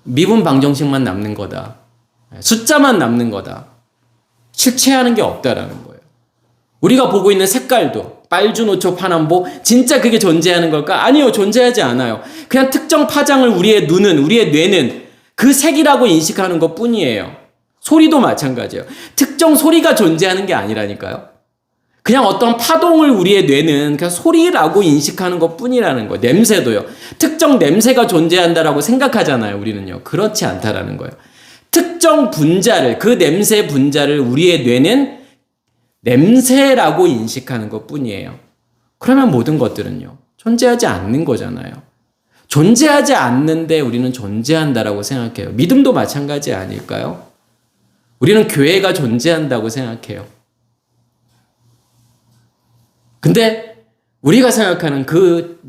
미분 방정식만 남는 거다. 숫자만 남는 거다. 실체하는 게 없다라는 거예요. 우리가 보고 있는 색깔도 빨주노초 파남보 진짜 그게 존재하는 걸까? 아니요, 존재하지 않아요. 그냥 특정 파장을 우리의 눈은, 우리의 뇌는 그 색이라고 인식하는 것 뿐이에요. 소리도 마찬가지예요. 특정 소리가 존재하는 게 아니라니까요. 그냥 어떤 파동을 우리의 뇌는 그냥 소리라고 인식하는 것 뿐이라는 거예요. 냄새도요. 특정 냄새가 존재한다라고 생각하잖아요. 우리는요. 그렇지 않다라는 거예요. 특정 분자를, 그 냄새 분자를 우리의 뇌는 냄새라고 인식하는 것 뿐이에요. 그러면 모든 것들은요. 존재하지 않는 거잖아요. 존재하지 않는데 우리는 존재한다라고 생각해요. 믿음도 마찬가지 아닐까요? 우리는 교회가 존재한다고 생각해요. 근데 우리가 생각하는 그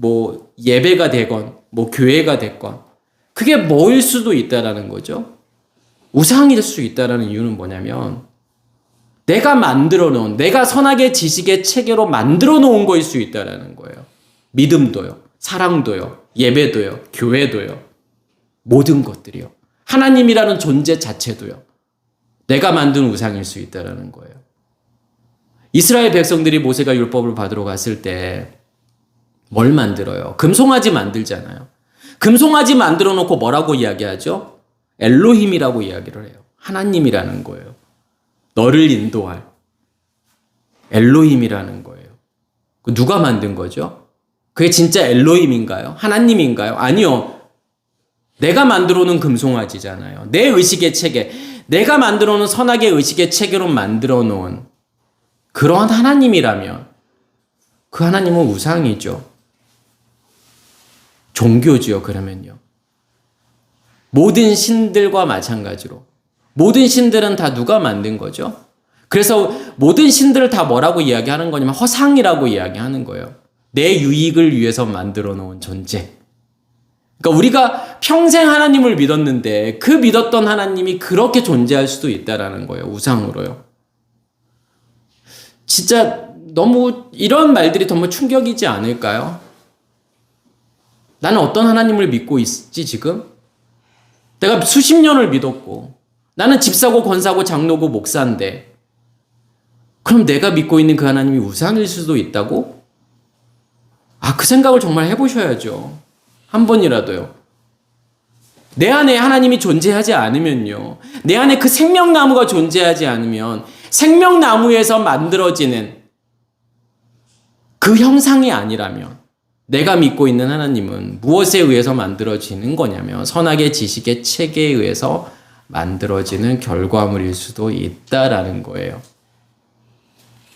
예배가 되건 교회가 됐건 그게 뭐일 수도 있다라는 거죠. 우상일 수 있다라는 이유는 뭐냐면 내가 만들어 놓은, 내가 선악의 지식의 체계로 만들어 놓은 거일 수 있다라는 거예요. 믿음도요, 사랑도요, 예배도요, 교회도요, 모든 것들이요. 하나님이라는 존재 자체도요. 내가 만든 우상일 수 있다라는 거예요. 이스라엘 백성들이 모세가 율법을 받으러 갔을 때 뭘 만들어요? 금송아지 만들잖아요. 금송아지 만들어 놓고 뭐라고 이야기하죠? 엘로힘이라고 이야기를 해요. 하나님이라는 거예요. 너를 인도할 엘로힘이라는 거예요. 누가 만든 거죠? 그게 진짜 엘로힘인가요? 하나님인가요? 아니요. 내가 만들어 놓은 금송아지잖아요. 내 의식의 체계, 내가 만들어 놓은 선악의 의식의 체계로 만들어 놓은 그러한 하나님이라면 그 하나님은 우상이죠. 종교지요, 그러면요. 모든 신들과 마찬가지로. 모든 신들은 다 누가 만든 거죠? 그래서 모든 신들을 다 뭐라고 이야기하는 거냐면 허상이라고 이야기하는 거예요. 내 유익을 위해서 만들어 놓은 존재. 그러니까 우리가 평생 하나님을 믿었는데 그 믿었던 하나님이 그렇게 존재할 수도 있다라는 거예요. 우상으로요. 진짜 너무 이런 말들이 너무 충격이지 않을까요? 나는 어떤 하나님을 믿고 있지 지금? 내가 수십 년을 믿었고 나는 집사고 권사고 장로고 목사인데 그럼 내가 믿고 있는 그 하나님이 우상일 수도 있다고? 그 생각을 정말 해보셔야죠. 한 번이라도요. 내 안에 하나님이 존재하지 않으면요. 내 안에 그 생명나무가 존재하지 않으면 생명나무에서 만들어지는 그 형상이 아니라면 내가 믿고 있는 하나님은 무엇에 의해서 만들어지는 거냐면 선악의 지식의 체계에 의해서 만들어지는 결과물일 수도 있다라는 거예요.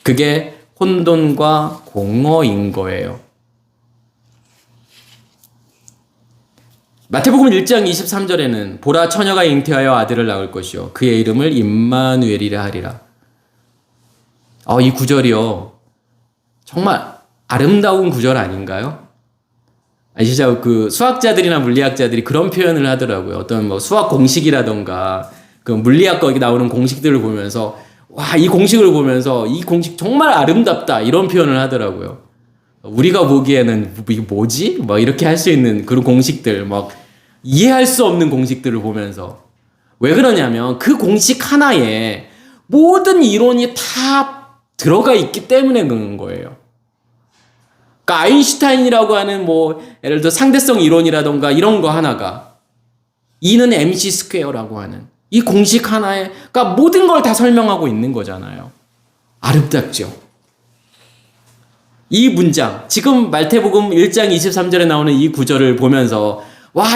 그게 혼돈과 공허인 거예요. 마태복음 1장 23절에는 보라 처녀가 잉태하여 아들을 낳을 것이요 그의 이름을 임마누엘이라 하리라. 이 구절이요. 정말 아름다운 구절 아닌가요? 진짜 그 수학자들이나 물리학자들이 그런 표현을 하더라고요. 어떤 수학 공식이라던가 그 물리학 거기 나오는 공식들을 보면서 이 공식을 보면서 이 공식 정말 아름답다 이런 표현을 하더라고요. 우리가 보기에는 이게 뭐지? 이렇게 할 수 있는 그런 공식들 이해할 수 없는 공식들을 보면서 왜 그러냐면 그 공식 하나에 모든 이론이 다 들어가 있기 때문에 그런 거예요. 그러니까 아인슈타인이라고 하는 예를 들어 상대성 이론이라던가 이런 거 하나가 E는 mc 스퀘어라고 하는 이 공식 하나에 그러니까 모든 걸 다 설명하고 있는 거잖아요. 아름답죠. 이 문장 지금 마태복음 1장 23절에 나오는 이 구절을 보면서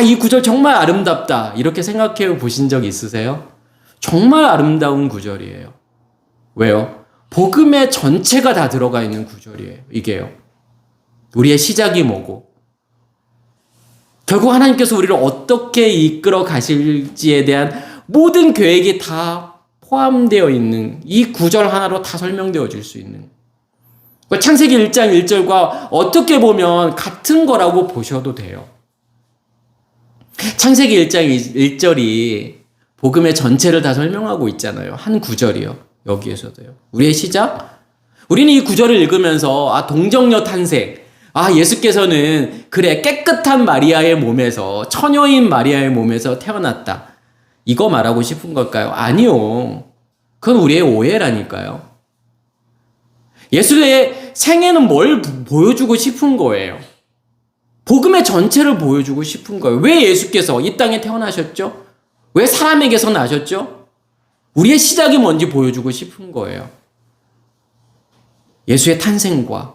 이 구절 정말 아름답다 이렇게 생각해 보신 적 있으세요? 정말 아름다운 구절이에요. 왜요? 복음의 전체가 다 들어가 있는 구절이에요. 이게요. 우리의 시작이 뭐고 결국 하나님께서 우리를 어떻게 이끌어 가실지에 대한 모든 계획이 다 포함되어 있는 이 구절 하나로 다 설명되어질 수 있는 창세기 1장 1절과 어떻게 보면 같은 거라고 보셔도 돼요. 창세기 1장 1절이 복음의 전체를 다 설명하고 있잖아요. 한 구절이요. 여기에서도요. 우리의 시작? 우리는 이 구절을 읽으면서 동정녀 탄생. 예수께서는 그래 깨끗한 마리아의 몸에서 처녀인 마리아의 몸에서 태어났다. 이거 말하고 싶은 걸까요? 아니요. 그건 우리의 오해라니까요. 예수의 생애는 뭘 보여주고 싶은 거예요? 복음의 전체를 보여주고 싶은 거예요. 왜 예수께서 이 땅에 태어나셨죠? 왜 사람에게서 나셨죠? 우리의 시작이 뭔지 보여주고 싶은 거예요. 예수의 탄생과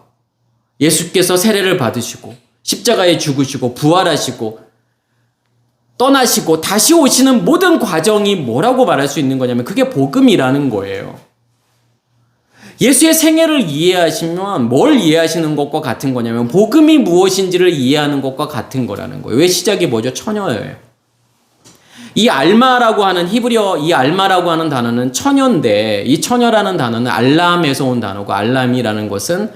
예수께서 세례를 받으시고 십자가에 죽으시고 부활하시고 떠나시고 다시 오시는 모든 과정이 뭐라고 말할 수 있는 거냐면 그게 복음이라는 거예요. 예수의 생애를 이해하시면 뭘 이해하시는 것과 같은 거냐면 복음이 무엇인지를 이해하는 것과 같은 거라는 거예요. 왜 시작이 뭐죠? 처녀예요. 이 알마라고 하는 히브리어 이 알마라고 하는 단어는 처녀인데 이 처녀라는 단어는 알람에서 온 단어고 알람이라는 것은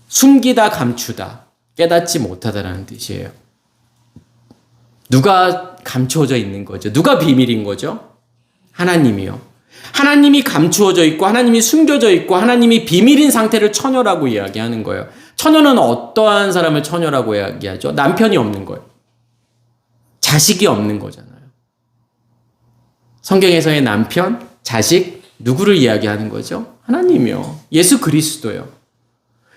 숨기다 감추다 깨닫지 못하다라는 뜻이에요. 누가 감추어져 있는 거죠? 누가 비밀인 거죠? 하나님이요. 하나님이 감추어져 있고 하나님이 숨겨져 있고 하나님이 비밀인 상태를 처녀라고 이야기하는 거예요. 처녀는 어떠한 사람을 처녀라고 이야기하죠? 남편이 없는 거예요. 자식이 없는 거잖아요. 성경에서의 남편, 자식, 누구를 이야기하는 거죠? 하나님이요. 예수 그리스도요.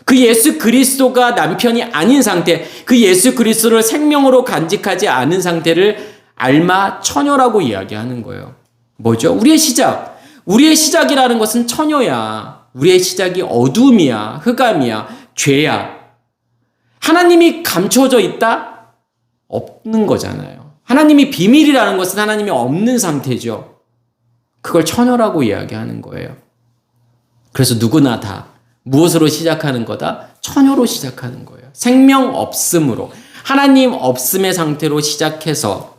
그 예수 그리스도가 남편이 아닌 상태, 그 예수 그리스도를 생명으로 간직하지 않은 상태를 알마 처녀라고 이야기하는 거예요. 뭐죠? 우리의 시작. 우리의 시작이라는 것은 처녀야. 우리의 시작이 어둠이야. 흑암이야. 죄야. 하나님이 감춰져 있다? 없는 거잖아요. 하나님이 비밀이라는 것은 하나님이 없는 상태죠. 그걸 처녀라고 이야기하는 거예요. 그래서 누구나 다 무엇으로 시작하는 거다? 처녀로 시작하는 거예요. 생명 없음으로. 하나님 없음의 상태로 시작해서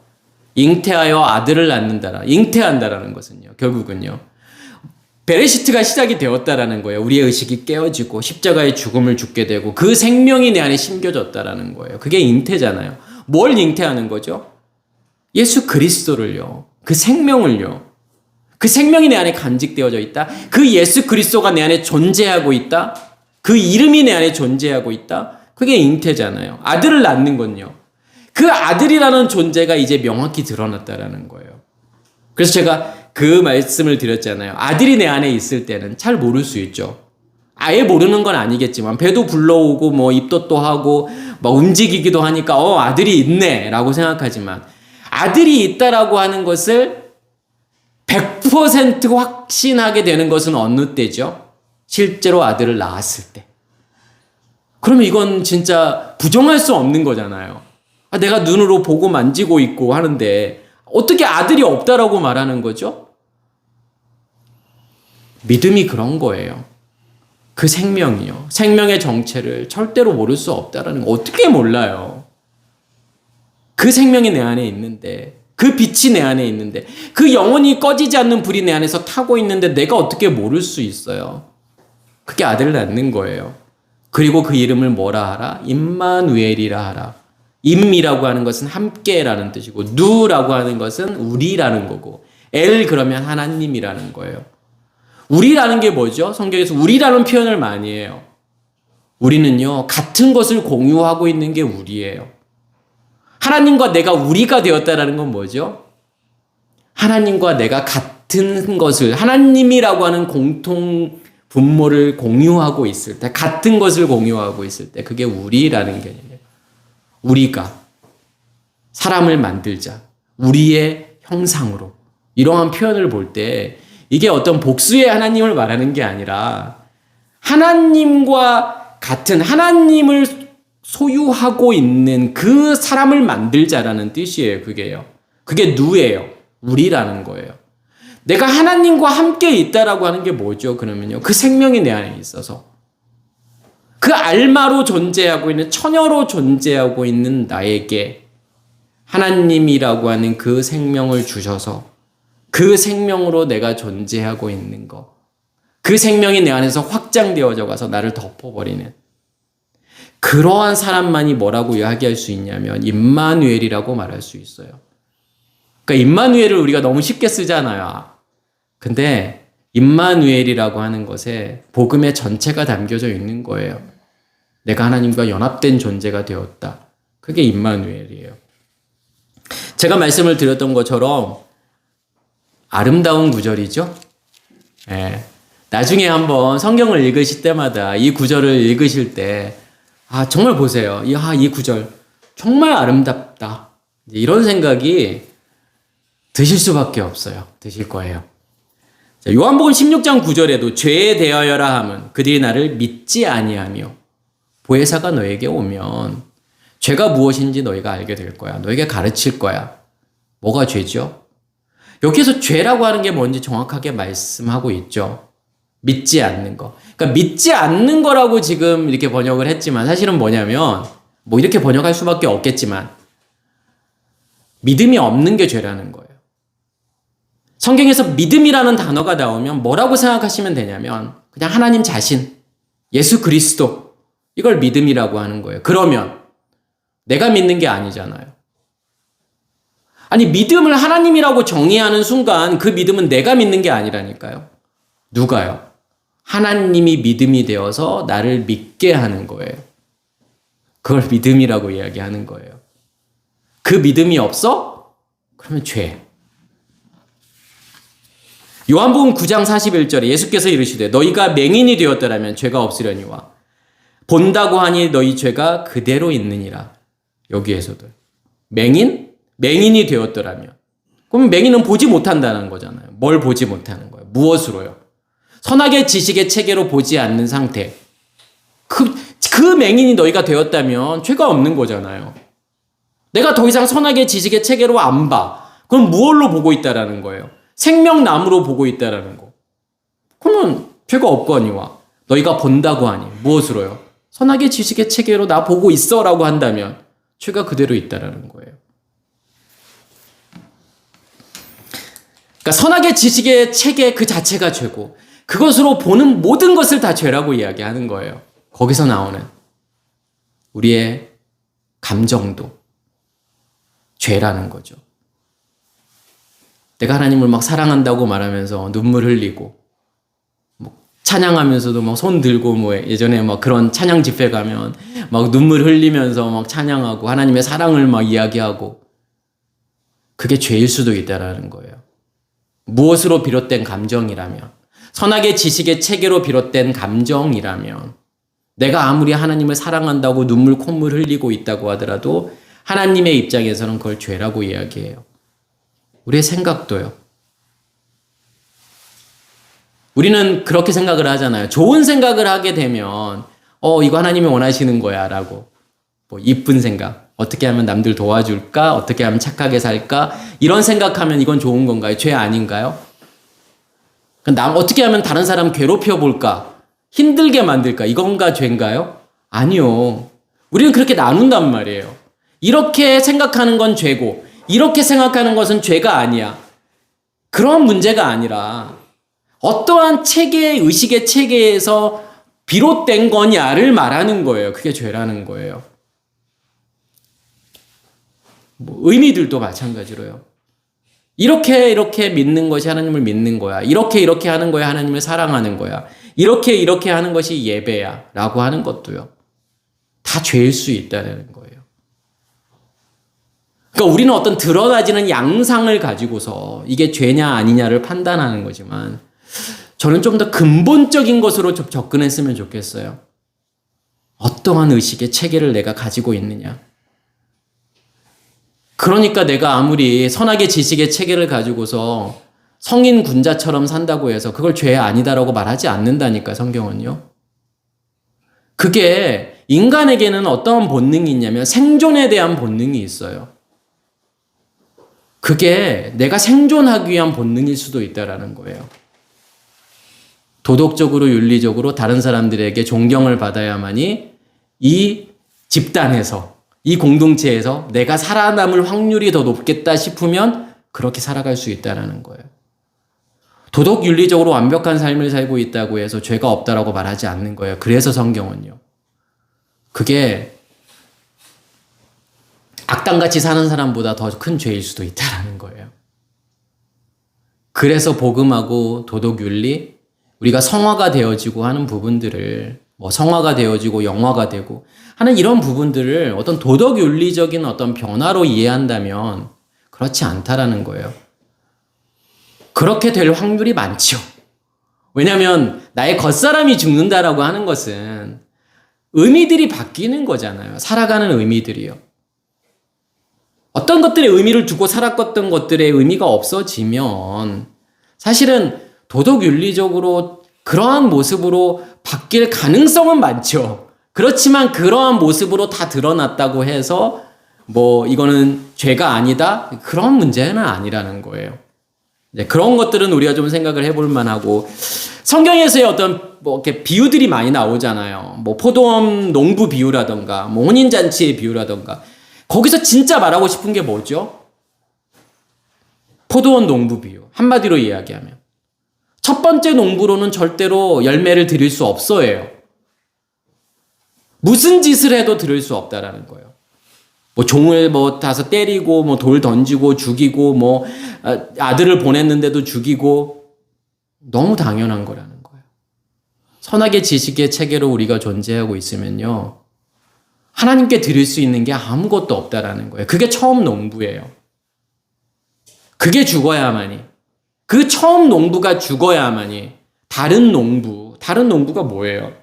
잉태하여 아들을 낳는다라. 잉태한다라는 것은요. 결국은요. 베레시트가 시작이 되었다라는 거예요. 우리의 의식이 깨어지고 십자가의 죽음을 죽게 되고 그 생명이 내 안에 심겨졌다라는 거예요. 그게 잉태잖아요. 뭘 잉태하는 거죠? 예수 그리스도를요. 그 생명을요. 그 생명이 내 안에 간직되어져 있다. 그 예수 그리스도가 내 안에 존재하고 있다. 그 이름이 내 안에 존재하고 있다. 그게 잉태잖아요. 아들을 낳는 건요. 그 아들이라는 존재가 이제 명확히 드러났다라는 거예요. 그래서 제가 그 말씀을 드렸잖아요. 아들이 내 안에 있을 때는 잘 모를 수 있죠. 아예 모르는 건 아니겠지만 배도 불러오고 뭐 입도 또 하고 막 움직이기도 하니까 아들이 있네 라고 생각하지만 아들이 있다라고 하는 것을 100% 확신하게 되는 것은 어느 때죠? 실제로 아들을 낳았을 때. 그러면 이건 진짜 부정할 수 없는 거잖아요. 내가 눈으로 보고 만지고 있고 하는데 어떻게 아들이 없다라고 말하는 거죠? 믿음이 그런 거예요. 그 생명이요. 생명의 정체를 절대로 모를 수 없다라는 거 어떻게 몰라요? 그 생명이 내 안에 있는데 그 빛이 내 안에 있는데 그 영원히 꺼지지 않는 불이 내 안에서 타고 있는데 내가 어떻게 모를 수 있어요? 그게 아들을 낳는 거예요. 그리고 그 이름을 뭐라 하라? 임마누엘이라 하라. 임이라고 하는 것은 함께라는 뜻이고 누라고 하는 것은 우리라는 거고 엘 그러면 하나님이라는 거예요. 우리라는 게 뭐죠? 성경에서 우리라는 표현을 많이 해요. 우리는요 같은 것을 공유하고 있는 게 우리예요. 하나님과 내가 우리가 되었다라는 건 뭐죠? 하나님과 내가 같은 것을 하나님이라고 하는 공통 분모를 공유하고 있을 때 같은 것을 공유하고 있을 때 그게 우리라는 개념이에요. 우리가 사람을 만들자. 우리의 형상으로. 이러한 표현을 볼 때 이게 어떤 복수의 하나님을 말하는 게 아니라 하나님과 같은 하나님을 소유하고 있는 그 사람을 만들자라는 뜻이에요. 그게요. 그게 누예요. 우리라는 거예요. 내가 하나님과 함께 있다라고 하는 게 뭐죠? 그러면요. 그 생명이 내 안에 있어서 그 알마로 존재하고 있는 처녀로 존재하고 있는 나에게 하나님이라고 하는 그 생명을 주셔서 그 생명으로 내가 존재하고 있는 것. 그 생명이 내 안에서 확장되어져 가서 나를 덮어버리는 그러한 사람만이 뭐라고 이야기할 수 있냐면 임마누엘이라고 말할 수 있어요. 그러니까 임마누엘을 우리가 너무 쉽게 쓰잖아요. 근데 임마누엘이라고 하는 것에 복음의 전체가 담겨져 있는 거예요. 내가 하나님과 연합된 존재가 되었다. 그게 임마누엘이에요. 제가 말씀을 드렸던 것처럼 아름다운 구절이죠. 예. 나중에 한번 성경을 읽으실 때마다 이 구절을 읽으실 때 정말 보세요. 이 구절 정말 아름답다. 이런 생각이 드실 수밖에 없어요. 드실 거예요. 자, 요한복음 16장 9절에도 죄에 대하여라 함은 그들이 나를 믿지 아니하며 보혜사가 너에게 오면 죄가 무엇인지 너희가 알게 될 거야. 너에게 가르칠 거야. 뭐가 죄죠? 여기에서 죄라고 하는 게 뭔지 정확하게 말씀하고 있죠. 믿지 않는 거. 그러니까 믿지 않는 거라고 지금 이렇게 번역을 했지만 사실은 뭐냐면 이렇게 번역할 수밖에 없겠지만 믿음이 없는 게 죄라는 거예요. 성경에서 믿음이라는 단어가 나오면 뭐라고 생각하시면 되냐면 그냥 하나님 자신, 예수 그리스도 이걸 믿음이라고 하는 거예요. 그러면 내가 믿는 게 아니잖아요. 아니 믿음을 하나님이라고 정의하는 순간 그 믿음은 내가 믿는 게 아니라니까요. 누가요? 하나님이 믿음이 되어서 나를 믿게 하는 거예요. 그걸 믿음이라고 이야기하는 거예요. 그 믿음이 없어? 그러면 죄. 요한복음 9장 41절에 예수께서 이르시되 너희가 맹인이 되었더라면 죄가 없으려니와 본다고 하니 너희 죄가 그대로 있느니라. 여기에서도 맹인이 되었더라면 그럼 맹인은 보지 못한다는 거잖아요. 뭘 보지 못하는 거예요? 무엇으로요? 선악의 지식의 체계로 보지 않는 상태. 그 맹인이 너희가 되었다면 죄가 없는 거잖아요. 내가 더 이상 선악의 지식의 체계로 안 봐. 그럼 무엇로 보고 있다라는 거예요? 생명나무로 보고 있다라는 거. 그러면 죄가 없거니와 너희가 본다고 하니 무엇으로요? 선악의 지식의 체계로 나 보고 있어라고 한다면 죄가 그대로 있다라는 거예요. 그러니까 선악의 지식의 체계 그 자체가 죄고 그것으로 보는 모든 것을 다 죄라고 이야기하는 거예요. 거기서 나오는 우리의 감정도 죄라는 거죠. 내가 하나님을 막 사랑한다고 말하면서 눈물 흘리고 찬양하면서도 막 손 들고 예전에 막 그런 찬양 집회 가면 막 눈물 흘리면서 막 찬양하고 하나님의 사랑을 막 이야기하고 그게 죄일 수도 있다라는 거예요. 무엇으로 비롯된 감정이라면 선악의 지식의 체계로 비롯된 감정이라면 내가 아무리 하나님을 사랑한다고 눈물 콧물 흘리고 있다고 하더라도 하나님의 입장에서는 그걸 죄라고 이야기해요. 우리의 생각도요. 우리는 그렇게 생각을 하잖아요. 좋은 생각을 하게 되면 이거 하나님이 원하시는 거야 라고 이쁜 생각 어떻게 하면 남들 도와줄까? 어떻게 하면 착하게 살까? 이런 생각하면 이건 좋은 건가요? 죄 아닌가요? 어떻게 하면 다른 사람 괴롭혀 볼까? 힘들게 만들까? 이건가 죄인가요? 아니요. 우리는 그렇게 나눈단 말이에요. 이렇게 생각하는 건 죄고 이렇게 생각하는 것은 죄가 아니야. 그런 문제가 아니라 어떠한 체계, 의식의 체계에서 비롯된 거냐를 말하는 거예요. 그게 죄라는 거예요. 의미들도 마찬가지로요. 이렇게 믿는 것이 하나님을 믿는 거야. 이렇게 하는 거야. 하나님을 사랑하는 거야. 이렇게 하는 것이 예배야. 라고 하는 것도요. 다 죄일 수 있다는 거예요. 그러니까 우리는 어떤 드러나지는 양상을 가지고서 이게 죄냐 아니냐를 판단하는 거지만 저는 좀 더 근본적인 것으로 접근했으면 좋겠어요. 어떠한 의식의 체계를 내가 가지고 있느냐. 그러니까 내가 아무리 선악의 지식의 체계를 가지고서 성인 군자처럼 산다고 해서 그걸 죄 아니다라고 말하지 않는다니까 성경은요. 그게 인간에게는 어떠한 본능이 있냐면 생존에 대한 본능이 있어요. 그게 내가 생존하기 위한 본능일 수도 있다라는 거예요. 도덕적으로 윤리적으로 다른 사람들에게 존경을 받아야만이 이 집단에서 이 공동체에서 내가 살아남을 확률이 더 높겠다 싶으면 그렇게 살아갈 수 있다는 거예요. 도덕 윤리적으로 완벽한 삶을 살고 있다고 해서 죄가 없다라고 말하지 않는 거예요. 그래서 성경은요. 그게 악당같이 사는 사람보다 더 큰 죄일 수도 있다는 거예요. 그래서 복음하고 도덕윤리, 우리가 성화가 되어지고 하는 부분들을 뭐 성화가 되어지고 영화가 되고 하는 이런 부분들을 어떤 도덕윤리적인 어떤 변화로 이해한다면 그렇지 않다라는 거예요. 그렇게 될 확률이 많죠. 왜냐하면 나의 겉사람이 죽는다라고 하는 것은 의미들이 바뀌는 거잖아요. 살아가는 의미들이요. 어떤 것들의 의미를 두고 살았던 것들의 의미가 없어지면 사실은 도덕윤리적으로 그러한 모습으로 바뀔 가능성은 많죠. 그렇지만 그러한 모습으로 다 드러났다고 해서 뭐 이거는 죄가 아니다? 그런 문제는 아니라는 거예요. 그런 것들은 우리가 좀 생각을 해볼 만하고, 성경에서의 어떤 뭐 이렇게 비유들이 많이 나오잖아요. 뭐 포도원 농부 비유라던가 뭐 혼인잔치의 비유라던가. 거기서 진짜 말하고 싶은 게 뭐죠? 포도원 농부 비유. 한마디로 이야기하면 첫 번째 농부로는 절대로 열매를 드릴 수 없어요. 무슨 짓을 해도 드릴 수 없다라는 거예요. 뭐 종을 뭐 다서 때리고 뭐 돌 던지고 죽이고 뭐 아들을 보냈는데도 죽이고, 너무 당연한 거라는 거예요. 선악의 지식의 체계로 우리가 존재하고 있으면요, 하나님께 드릴 수 있는 게 아무것도 없다라는 거예요. 그게 처음 농부예요. 그게 죽어야만이, 그 처음 농부가 죽어야만이 다른 농부가 뭐예요?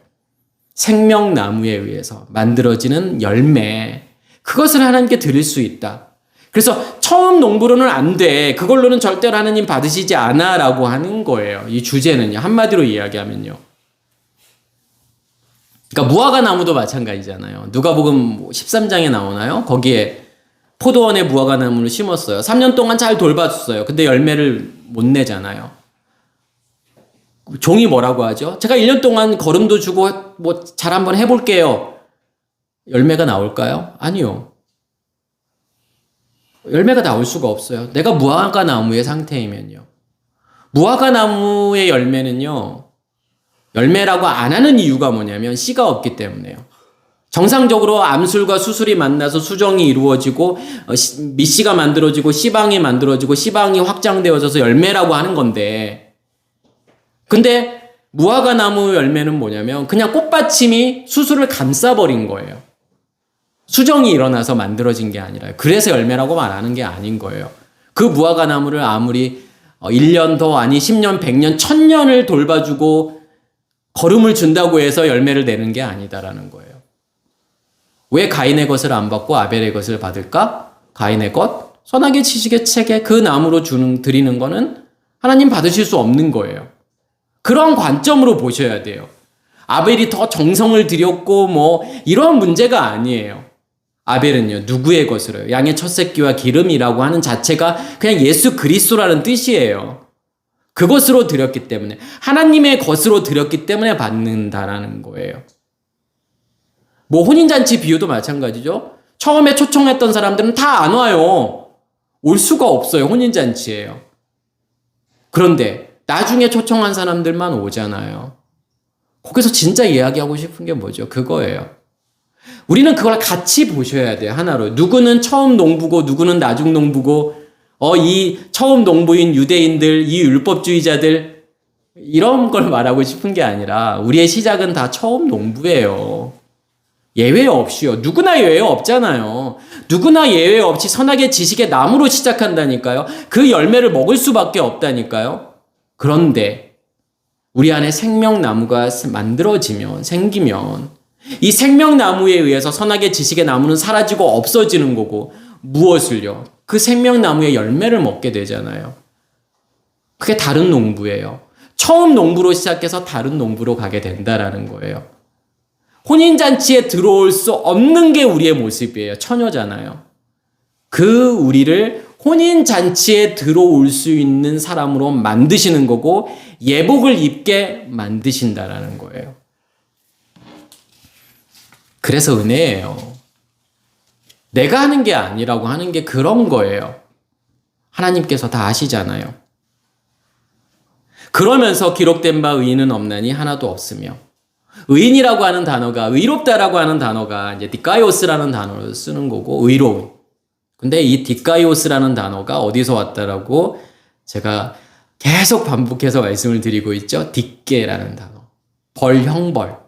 생명나무에 의해서 만들어지는 열매, 그것을 하나님께 드릴 수 있다. 그래서 처음 농부로는 안 돼. 그걸로는 절대로 하나님 받으시지 않아 라고 하는 거예요. 이 주제는요. 한마디로 이야기하면요. 그러니까 무화과 나무도 마찬가지잖아요. 누가복음 13장에 나오나요? 거기에 포도원에 무화과 나무를 심었어요. 3년 동안 잘 돌봐줬어요. 근데 열매를 못 내잖아요. 종이 뭐라고 하죠? 제가 1년 동안 거름도 주고 뭐 잘 한번 해볼게요. 열매가 나올까요? 아니요. 열매가 나올 수가 없어요. 내가 무화과 나무의 상태이면요. 무화과 나무의 열매는요, 열매라고 안 하는 이유가 뭐냐면 씨가 없기 때문에요. 정상적으로 암술과 수술이 만나서 수정이 이루어지고 밑씨가 만들어지고 씨방이 만들어지고 씨방이 확장되어져서 열매라고 하는 건데, 근데 무화과 나무 열매는 뭐냐면 그냥 꽃받침이 수술을 감싸버린 거예요. 수정이 일어나서 만들어진 게 아니라, 그래서 열매라고 말하는 게 아닌 거예요. 그 무화과 나무를 아무리 1년 더, 아니 10년, 100년, 1000년을 돌봐주고 거름을 준다고 해서 열매를 내는 게 아니다라는 거예요. 왜 가인의 것을 안 받고 아벨의 것을 받을까? 가인의 것, 선악의 지식의 책에 그 나무로 드리는 거는 하나님 받으실 수 없는 거예요. 그런 관점으로 보셔야 돼요. 아벨이 더 정성을 들였고 뭐 이런 문제가 아니에요. 아벨은요, 누구의 것으로요? 양의 첫 새끼와 기름이라고 하는 자체가 그냥 예수 그리스도라는 뜻이에요. 그것으로 드렸기 때문에, 하나님의 것으로 드렸기 때문에 받는다라는 거예요. 뭐 혼인잔치 비유도 마찬가지죠. 처음에 초청했던 사람들은 다 안 와요. 올 수가 없어요. 혼인잔치예요. 그런데 나중에 초청한 사람들만 오잖아요. 거기서 진짜 이야기하고 싶은 게 뭐죠? 그거예요. 우리는 그걸 같이 보셔야 돼요. 하나로. 누구는 처음 농부고 누구는 나중 농부고, 이 처음 농부인 유대인들, 이 율법주의자들, 이런 걸 말하고 싶은 게 아니라 우리의 시작은 다 처음 농부예요. 예외 없이요. 누구나 예외 없잖아요. 누구나 예외 없이 선악의 지식의 나무로 시작한다니까요. 그 열매를 먹을 수밖에 없다니까요. 그런데 우리 안에 생명나무가 만들어지면, 생기면 이 생명나무에 의해서 선악의 지식의 나무는 사라지고 없어지는 거고, 무엇을요? 그 생명나무의 열매를 먹게 되잖아요. 그게 다른 농부예요. 처음 농부로 시작해서 다른 농부로 가게 된다라는 거예요. 혼인잔치에 들어올 수 없는 게 우리의 모습이에요. 처녀잖아요. 그 우리를 혼인잔치에 들어올 수 있는 사람으로 만드시는 거고, 예복을 입게 만드신다라는 거예요. 그래서 은혜예요. 내가 하는 게 아니라고 하는 게 그런 거예요. 하나님께서 다 아시잖아요. 그러면서 기록된 바 의인은 없나니 하나도 없으며, 의인이라고 하는 단어가, 의롭다라고 하는 단어가 이제 디카이오스라는 단어를 쓰는 거고, 의로운. 근데 이 디카이오스라는 단어가 어디서 왔다라고 제가 계속 반복해서 말씀을 드리고 있죠. 딕게라는 단어. 벌, 형벌.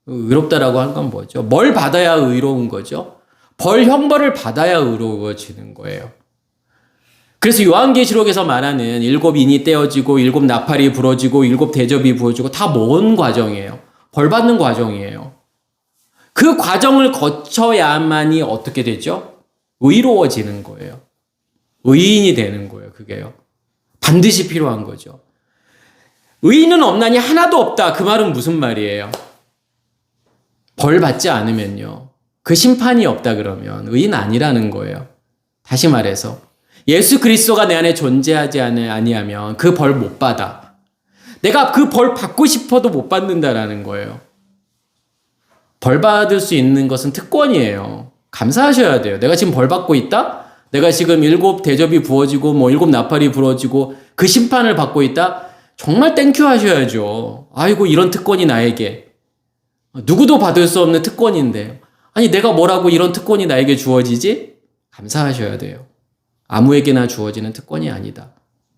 의롭다라고 한 건 뭐죠? 뭘 받아야 의로운 거죠? 벌, 형벌을 받아야 의로워지는 거예요. 그래서 요한계시록에서 말하는 7인이 떼어지고 7 나팔이 부러지고 7 대접이 부어지고 다 뭔 과정이에요? 벌 받는 과정이에요. 그 과정을 거쳐야만이 어떻게 되죠? 의로워지는 거예요. 의인이 되는 거예요. 그게요. 반드시 필요한 거죠. 의인은 없나니 하나도 없다. 그 말은 무슨 말이에요? 벌 받지 않으면요. 그 심판이 없다 그러면 의인 아니라는 거예요. 다시 말해서 예수 그리스도가 내 안에 존재하지 아니하면 그 벌 못 받아. 내가 그 벌 받고 싶어도 못 받는다라는 거예요. 벌 받을 수 있는 것은 특권이에요. 감사하셔야 돼요. 내가 지금 벌 받고 있다? 내가 지금 7 대접이 부어지고 7 나팔이 부러지고 그 심판을 받고 있다? 정말 땡큐 하셔야죠. 아이고 이런 특권이 나에게. 누구도 받을 수 없는 특권인데 아니 내가 뭐라고 이런 특권이 나에게 주어지지? 감사하셔야 돼요. 아무에게나 주어지는 특권이 아니다.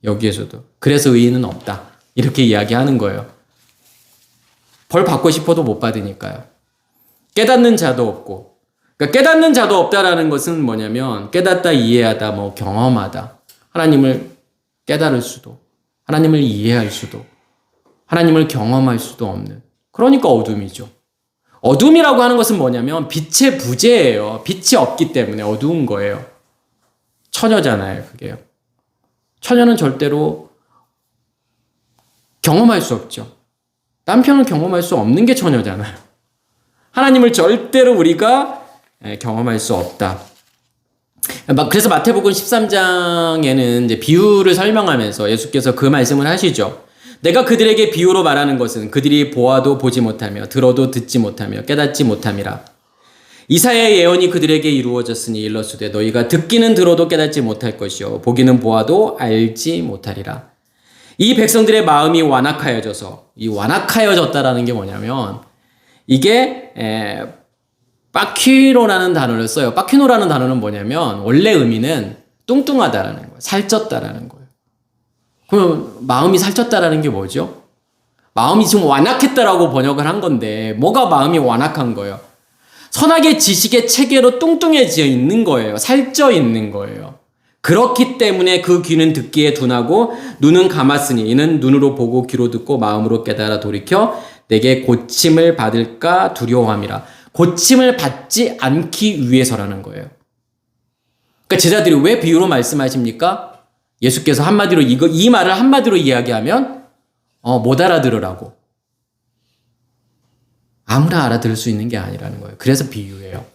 여기에서도. 그래서 의인은 없다. 이렇게 이야기하는 거예요. 벌 받고 싶어도 못 받으니까요. 깨닫는 자도 없고. 그러니까 깨닫는 자도 없다라는 것은 뭐냐면 깨닫다, 이해하다, 경험하다. 하나님을 깨달을 수도, 하나님을 이해할 수도, 하나님을 경험할 수도 없는. 그러니까 어둠이죠. 어둠이라고 하는 것은 뭐냐면 빛의 부재예요. 빛이 없기 때문에 어두운 거예요. 처녀잖아요, 그게요. 처녀는 절대로 경험할 수 없죠. 남편을 경험할 수 없는 게 처녀잖아요. 하나님을 절대로 우리가 경험할 수 없다. 그래서 마태복음 13장에는 이제 비유를 설명하면서 예수께서 그 말씀을 하시죠. 내가 그들에게 비유로 말하는 것은 그들이 보아도 보지 못하며 들어도 듣지 못하며 깨닫지 못함이라. 이사야의 예언이 그들에게 이루어졌으니 일러스되 너희가 듣기는 들어도 깨닫지 못할 것이요 보기는 보아도 알지 못하리라. 이 백성들의 마음이 완악하여져서, 이 완악하여졌다라는 게 뭐냐면 이게 빠퀴노라는 단어를 써요. 빠퀴노라는 단어는 뭐냐면 원래 의미는 뚱뚱하다라는 거예요. 살쪘다라는 거예요. 그럼 마음이 살쪘다라는 게 뭐죠? 마음이 지금 완악했다라고 번역을 한 건데 뭐가 마음이 완악한 거예요? 선악의 지식의 체계로 뚱뚱해져 있는 거예요. 살쪄 있는 거예요. 그렇기 때문에 그 귀는 듣기에 둔하고 눈은 감았으니 이는 눈으로 보고 귀로 듣고 마음으로 깨달아 돌이켜 내게 고침을 받을까 두려워함이라. 고침을 받지 않기 위해서라는 거예요. 그러니까 제자들이 왜 비유로 말씀하십니까? 예수께서 한마디로 이 말을 한마디로 이야기하면 못 알아들으라고. 아무나 알아들을 수 있는 게 아니라는 거예요. 그래서 비유예요.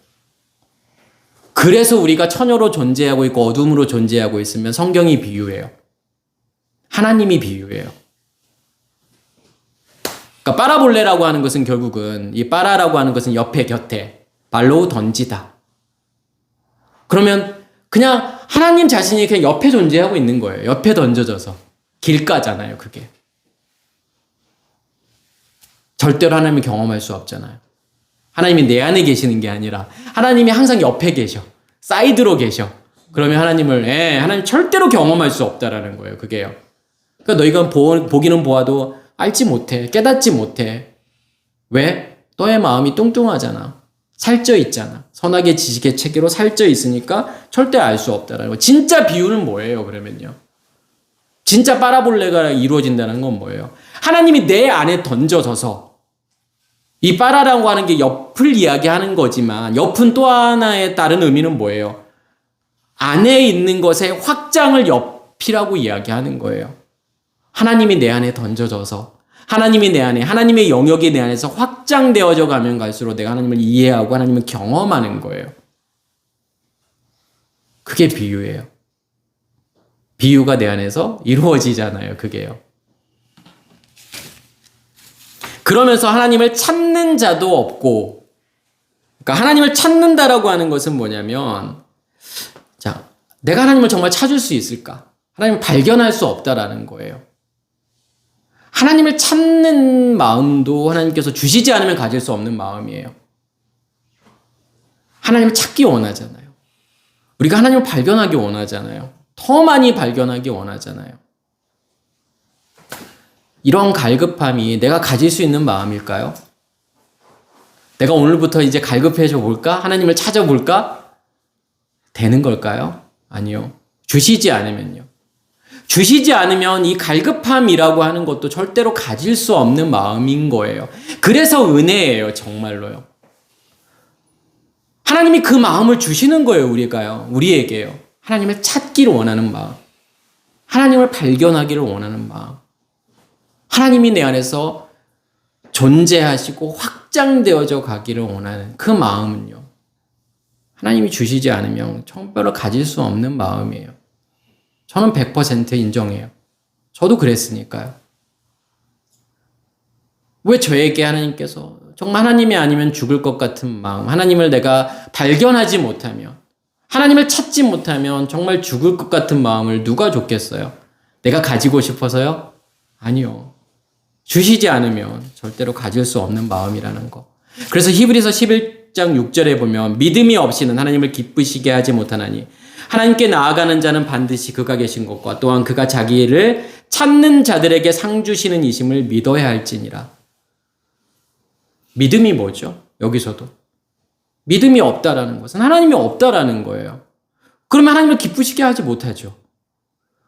그래서 우리가 처녀로 존재하고 있고 어둠으로 존재하고 있으면 성경이 비유예요. 하나님이 비유예요. 그러니까 빠라볼레라고 하는 것은 결국은 이 빠라라고 하는 것은 옆에 곁에 발로 던지다. 그러면 그냥 하나님 자신이 그냥 옆에 존재하고 있는 거예요. 옆에 던져져서. 길가잖아요, 그게. 절대로 하나님을 경험할 수 없잖아요. 하나님이 내 안에 계시는 게 아니라 하나님이 항상 옆에 계셔. 사이드로 계셔. 그러면 하나님 절대로 경험할 수 없다라는 거예요. 그게요. 그러니까 너희가 보기는 보아도 알지 못해. 깨닫지 못해. 왜? 너의 마음이 뚱뚱하잖아. 살쪄 있잖아. 선악의 지식의 체계로 살쪄 있으니까 절대 알 수 없다라는 거예요. 진짜 비유는 뭐예요, 그러면요? 진짜 빠라볼레가 이루어진다는 건 뭐예요? 하나님이 내 안에 던져져서 이 빠라라고 하는 게 옆을 이야기하는 거지만 옆은 또 하나의 다른 의미는 뭐예요? 안에 있는 것의 확장을 옆이라고 이야기하는 거예요. 하나님이 내 안에 던져져서 하나님이 내 안에 하나님의 영역이 내 안에서 확장되어져 가면 갈수록 내가 하나님을 이해하고 하나님을 경험하는 거예요. 그게 비유예요. 비유가 내 안에서 이루어지잖아요. 그게요. 그러면서 하나님을 찾는 자도 없고, 그러니까 하나님을 찾는다라고 하는 것은 뭐냐면, 자, 내가 하나님을 정말 찾을 수 있을까? 하나님을 발견할 수 없다라는 거예요. 하나님을 찾는 마음도 하나님께서 주시지 않으면 가질 수 없는 마음이에요. 하나님을 찾기 원하잖아요. 우리가 하나님을 발견하기 원하잖아요. 더 많이 발견하기 원하잖아요. 이런 갈급함이 내가 가질 수 있는 마음일까요? 내가 오늘부터 이제 갈급해져 볼까? 하나님을 찾아볼까? 되는 걸까요? 아니요. 주시지 않으면요. 주시지 않으면 이 갈급함이라고 하는 것도 절대로 가질 수 없는 마음인 거예요. 그래서 은혜예요, 정말로요. 하나님이 그 마음을 주시는 거예요, 우리에게요. 하나님을 찾기를 원하는 마음. 하나님을 발견하기를 원하는 마음. 하나님이 내 안에서 존재하시고 확장되어져 가기를 원하는 그 마음은요. 하나님이 주시지 않으면 정말로 가질 수 없는 마음이에요. 저는 100% 인정해요. 저도 그랬으니까요. 왜 저에게 하나님께서 정말 하나님이 아니면 죽을 것 같은 마음, 하나님을 내가 발견하지 못하면, 하나님을 찾지 못하면 정말 죽을 것 같은 마음을 누가 줬겠어요? 내가 가지고 싶어서요? 아니요. 주시지 않으면 절대로 가질 수 없는 마음이라는 거. 그래서 히브리서 11장 6절에 보면 믿음이 없이는 하나님을 기쁘시게 하지 못하나니 하나님께 나아가는 자는 반드시 그가 계신 것과 또한 그가 자기를 찾는 자들에게 상 주시는 이심을 믿어야 할지니라. 믿음이 뭐죠? 여기서도. 믿음이 없다라는 것은 하나님이 없다라는 거예요. 그러면 하나님을 기쁘시게 하지 못하죠.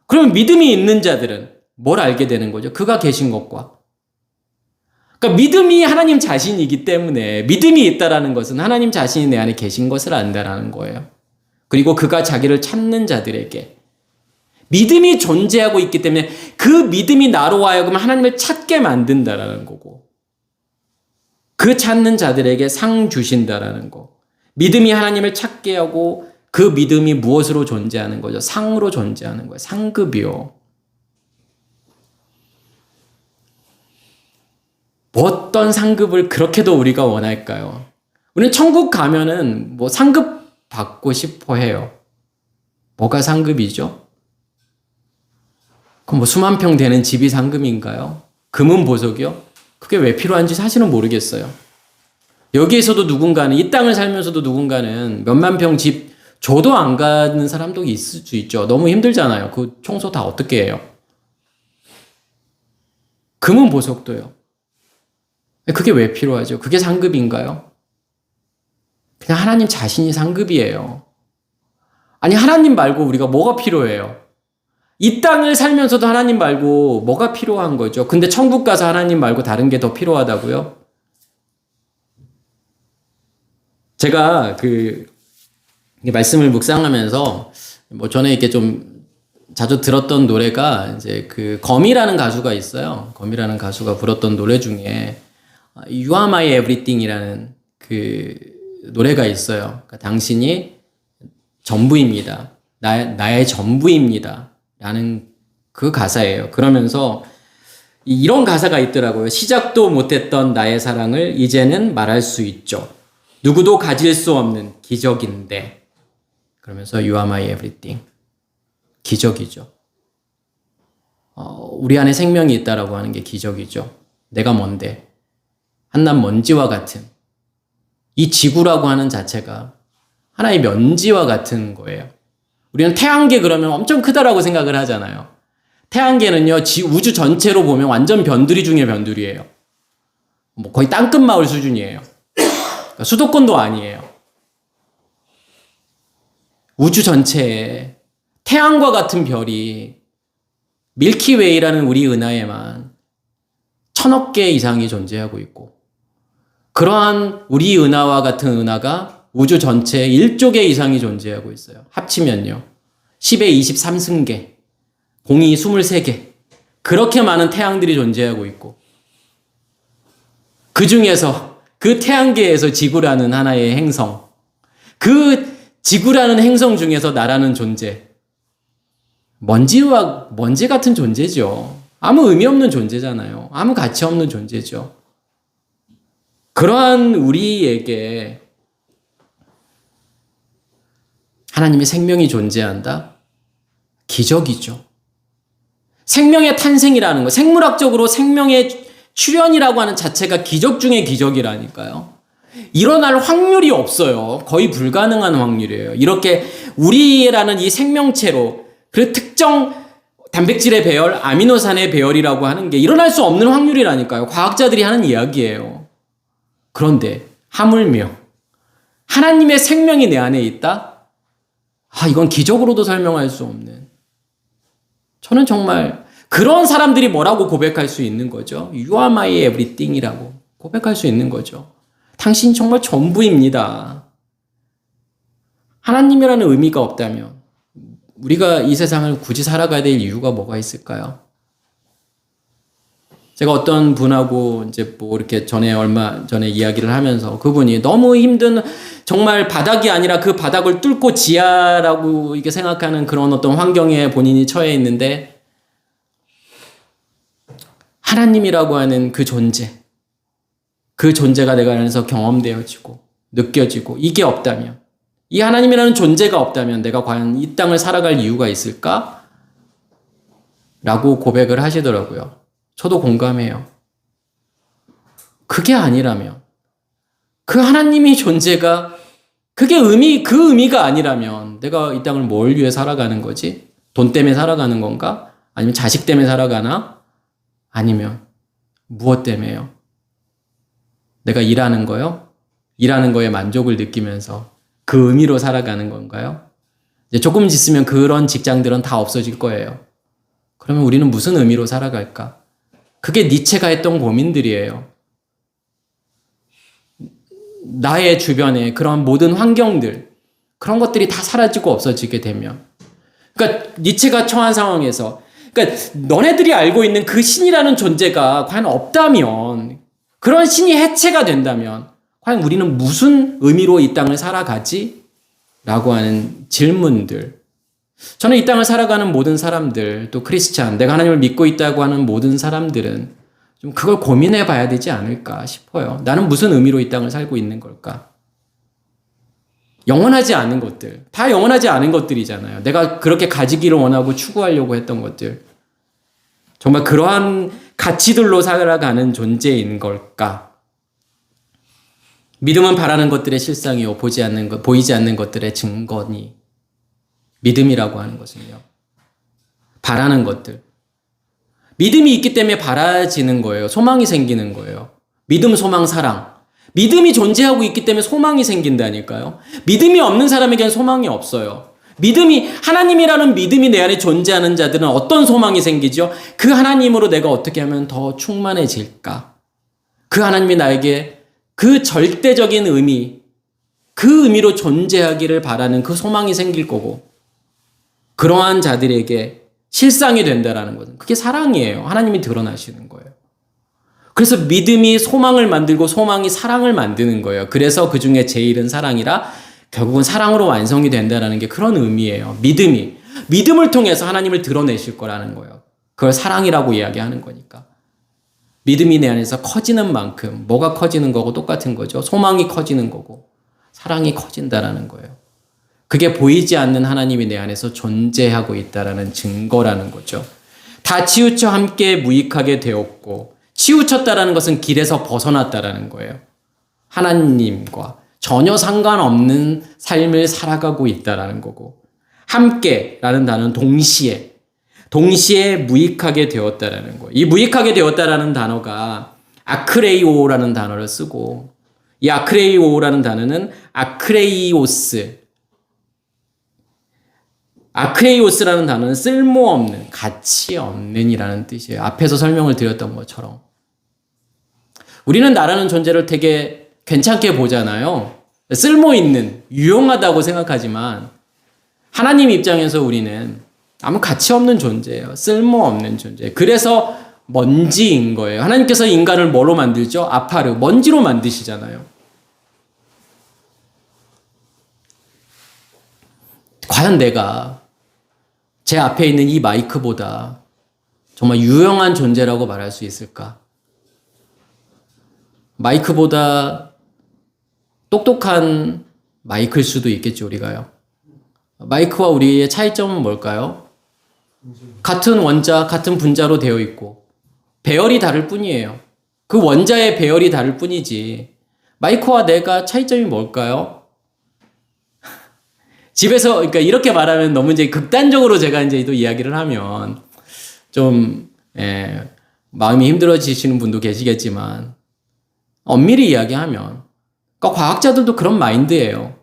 그러면 믿음이 있는 자들은 뭘 알게 되는 거죠? 그가 계신 것과. 그러니까 믿음이 하나님 자신이기 때문에 믿음이 있다라는 것은 하나님 자신이 내 안에 계신 것을 안다라는 거예요. 그리고 그가 자기를 찾는 자들에게 믿음이 존재하고 있기 때문에 그 믿음이 나로 하여금 하나님을 찾게 만든다라는 거고 그 찾는 자들에게 상 주신다라는 거. 믿음이 하나님을 찾게 하고 그 믿음이 무엇으로 존재하는 거죠? 상으로 존재하는 거예요. 상급이요. 뭐 어떤 상급을 그렇게도 우리가 원할까요? 우리는 천국 가면은 뭐 상급 받고 싶어 해요. 뭐가 상급이죠? 그럼 뭐 수만 평 되는 집이 상급인가요? 금은 보석이요? 그게 왜 필요한지 사실은 모르겠어요. 여기에서도 누군가는, 이 땅을 살면서도 누군가는 몇만 평 집 줘도 안 가는 사람도 있을 수 있죠. 너무 힘들잖아요. 그 청소 다 어떻게 해요? 금은 보석도요. 그게 왜 필요하죠? 그게 상급인가요? 그냥 하나님 자신이 상급이에요. 아니, 하나님 말고 우리가 뭐가 필요해요? 이 땅을 살면서도 하나님 말고 뭐가 필요한 거죠? 근데 천국 가서 하나님 말고 다른 게 더 필요하다고요? 제가 말씀을 묵상하면서 뭐 전에 이렇게 좀 자주 들었던 노래가 이제 거미라는 가수가 있어요. 거미라는 가수가 불렀던 노래 중에 You are my everything이라는 노래가 있어요. 그러니까 당신이 전부입니다. 나의 전부입니다. 라는 그 가사예요. 그러면서 이런 가사가 있더라고요. 시작도 못했던 나의 사랑을 이제는 말할 수 있죠. 누구도 가질 수 없는 기적인데. 그러면서 You are my everything. 기적이죠. 우리 안에 생명이 있다라고 하는 게 기적이죠. 내가 뭔데? 한낱 먼지와 같은 이 지구라고 하는 자체가 하나의 먼지와 같은 거예요. 우리는 태양계 그러면 엄청 크다라고 생각을 하잖아요. 태양계는요, 우주 전체로 보면 완전 변두리 중에 변두리예요. 뭐 거의 땅끝 마을 수준이에요. 그러니까 수도권도 아니에요. 우주 전체에 태양과 같은 별이 밀키웨이라는 우리 은하에만 1000억 개 이상이 존재하고 있고, 그러한 우리 은하와 같은 은하가 우주 전체에 1조 개 이상이 존재하고 있어요. 합치면요. 10의 23승계, 공이 23개. 그렇게 많은 태양들이 존재하고 있고, 그 중에서 그 태양계에서 지구라는 하나의 행성, 그 지구라는 행성 중에서 나라는 존재, 먼지 같은 존재죠. 아무 의미 없는 존재잖아요. 아무 가치 없는 존재죠. 그러한 우리에게 하나님의 생명이 존재한다? 기적이죠. 생명의 탄생이라는 거, 생물학적으로 생명의 출현이라고 하는 자체가 기적 중에 기적이라니까요. 일어날 확률이 없어요. 거의 불가능한 확률이에요. 이렇게 우리라는 이 생명체로 그 특정 단백질의 배열, 아미노산의 배열이라고 하는 게 일어날 수 없는 확률이라니까요. 과학자들이 하는 이야기예요. 그런데 하물며 하나님의 생명이 내 안에 있다? 이건 기적으로도 설명할 수 없는. 저는 정말 그런 사람들이 뭐라고 고백할 수 있는 거죠? You are my everything이라고 고백할 수 있는 거죠. 당신 정말 전부입니다. 하나님이라는 의미가 없다면 우리가 이 세상을 굳이 살아가야 될 이유가 뭐가 있을까요? 제가 어떤 분하고 이제 이렇게 얼마 전에 이야기를 하면서 그분이 너무 힘든 정말 바닥이 아니라 그 바닥을 뚫고 지하라고 이렇게 생각하는 그런 어떤 환경에 본인이 처해 있는데 하나님이라고 하는 그 존재가 내가 안에서 경험되어지고 느껴지고 이게 없다면 이 하나님이라는 존재가 없다면 내가 과연 이 땅을 살아갈 이유가 있을까? 라고 고백을 하시더라고요. 저도 공감해요. 그게 아니라면 그 하나님의 존재가 그 의미가 아니라면 내가 이 땅을 뭘 위해 살아가는 거지? 돈 때문에 살아가는 건가? 아니면 자식 때문에 살아가나? 아니면 무엇 때문에요? 내가 일하는 거요? 일하는 거에 만족을 느끼면서 그 의미로 살아가는 건가요? 이제 조금 있으면 그런 직장들은 다 없어질 거예요. 그러면 우리는 무슨 의미로 살아갈까? 그게 니체가 했던 고민들이에요. 나의 주변에 그런 모든 환경들, 그런 것들이 다 사라지고 없어지게 되면. 그러니까 니체가 처한 상황에서, 그러니까 너네들이 알고 있는 그 신이라는 존재가 과연 없다면, 그런 신이 해체가 된다면, 과연 우리는 무슨 의미로 이 땅을 살아가지? 라고 하는 질문들. 저는 이 땅을 살아가는 모든 사람들, 또 크리스찬, 내가 하나님을 믿고 있다고 하는 모든 사람들은 좀 그걸 고민해 봐야 되지 않을까 싶어요. 나는 무슨 의미로 이 땅을 살고 있는 걸까? 영원하지 않은 것들, 다 영원하지 않은 것들이잖아요. 내가 그렇게 가지기를 원하고 추구하려고 했던 것들. 정말 그러한 가치들로 살아가는 존재인 걸까? 믿음은 바라는 것들의 실상이요, 보이지 않는 것들의 증거니. 믿음이라고 하는 것은요. 바라는 것들. 믿음이 있기 때문에 바라지는 거예요. 소망이 생기는 거예요. 믿음, 소망, 사랑. 믿음이 존재하고 있기 때문에 소망이 생긴다니까요. 믿음이 없는 사람에게는 소망이 없어요. 하나님이라는 믿음이 내 안에 존재하는 자들은 어떤 소망이 생기죠? 그 하나님으로 내가 어떻게 하면 더 충만해질까? 그 하나님이 나에게 그 절대적인 의미, 그 의미로 존재하기를 바라는 그 소망이 생길 거고, 그러한 자들에게 실상이 된다라는 것은 그게 사랑이에요. 하나님이 드러나시는 거예요. 그래서 믿음이 소망을 만들고 소망이 사랑을 만드는 거예요. 그래서 그 중에 제일은 사랑이라 결국은 사랑으로 완성이 된다라는 게 그런 의미예요. 믿음을 통해서 하나님을 드러내실 거라는 거예요. 그걸 사랑이라고 이야기하는 거니까. 믿음이 내 안에서 커지는 만큼 뭐가 커지는 거고 똑같은 거죠. 소망이 커지는 거고 사랑이 커진다라는 거예요. 그게 보이지 않는 하나님이 내 안에서 존재하고 있다라는 증거라는 거죠. 다 치우쳐 함께 무익하게 되었고, 치우쳤다라는 것은 길에서 벗어났다라는 거예요. 하나님과 전혀 상관없는 삶을 살아가고 있다라는 거고, 함께라는 단어는 동시에 무익하게 되었다라는 거예요. 이 무익하게 되었다라는 단어가 아크레이오라는 단어를 쓰고, 이 아크레이오라는 단어는 아크레이오스라는 단어는 쓸모없는, 가치 없는이라는 뜻이에요. 앞에서 설명을 드렸던 것처럼. 우리는 나라는 존재를 되게 괜찮게 보잖아요. 쓸모있는, 유용하다고 생각하지만 하나님 입장에서 우리는 아무 가치 없는 존재예요. 쓸모없는 존재. 그래서 먼지인 거예요. 하나님께서 인간을 뭐로 만들죠? 먼지로 만드시잖아요. 과연 내가 제 앞에 있는 이 마이크보다 정말 유용한 존재라고 말할 수 있을까? 마이크보다 똑똑한 마이크일 수도 있겠죠, 우리가요. 마이크와 우리의 차이점은 뭘까요? 같은 원자, 같은 분자로 되어 있고 배열이 다를 뿐이에요. 그 원자의 배열이 다를 뿐이지 마이크와 내가 차이점이 뭘까요? 집에서, 그러니까 이렇게 말하면 너무 이제 극단적으로 제가 이제 또 이야기를 하면, 좀 마음이 힘들어지시는 분도 계시겠지만 엄밀히 이야기하면 그러니까 과학자들도 그런 마인드예요.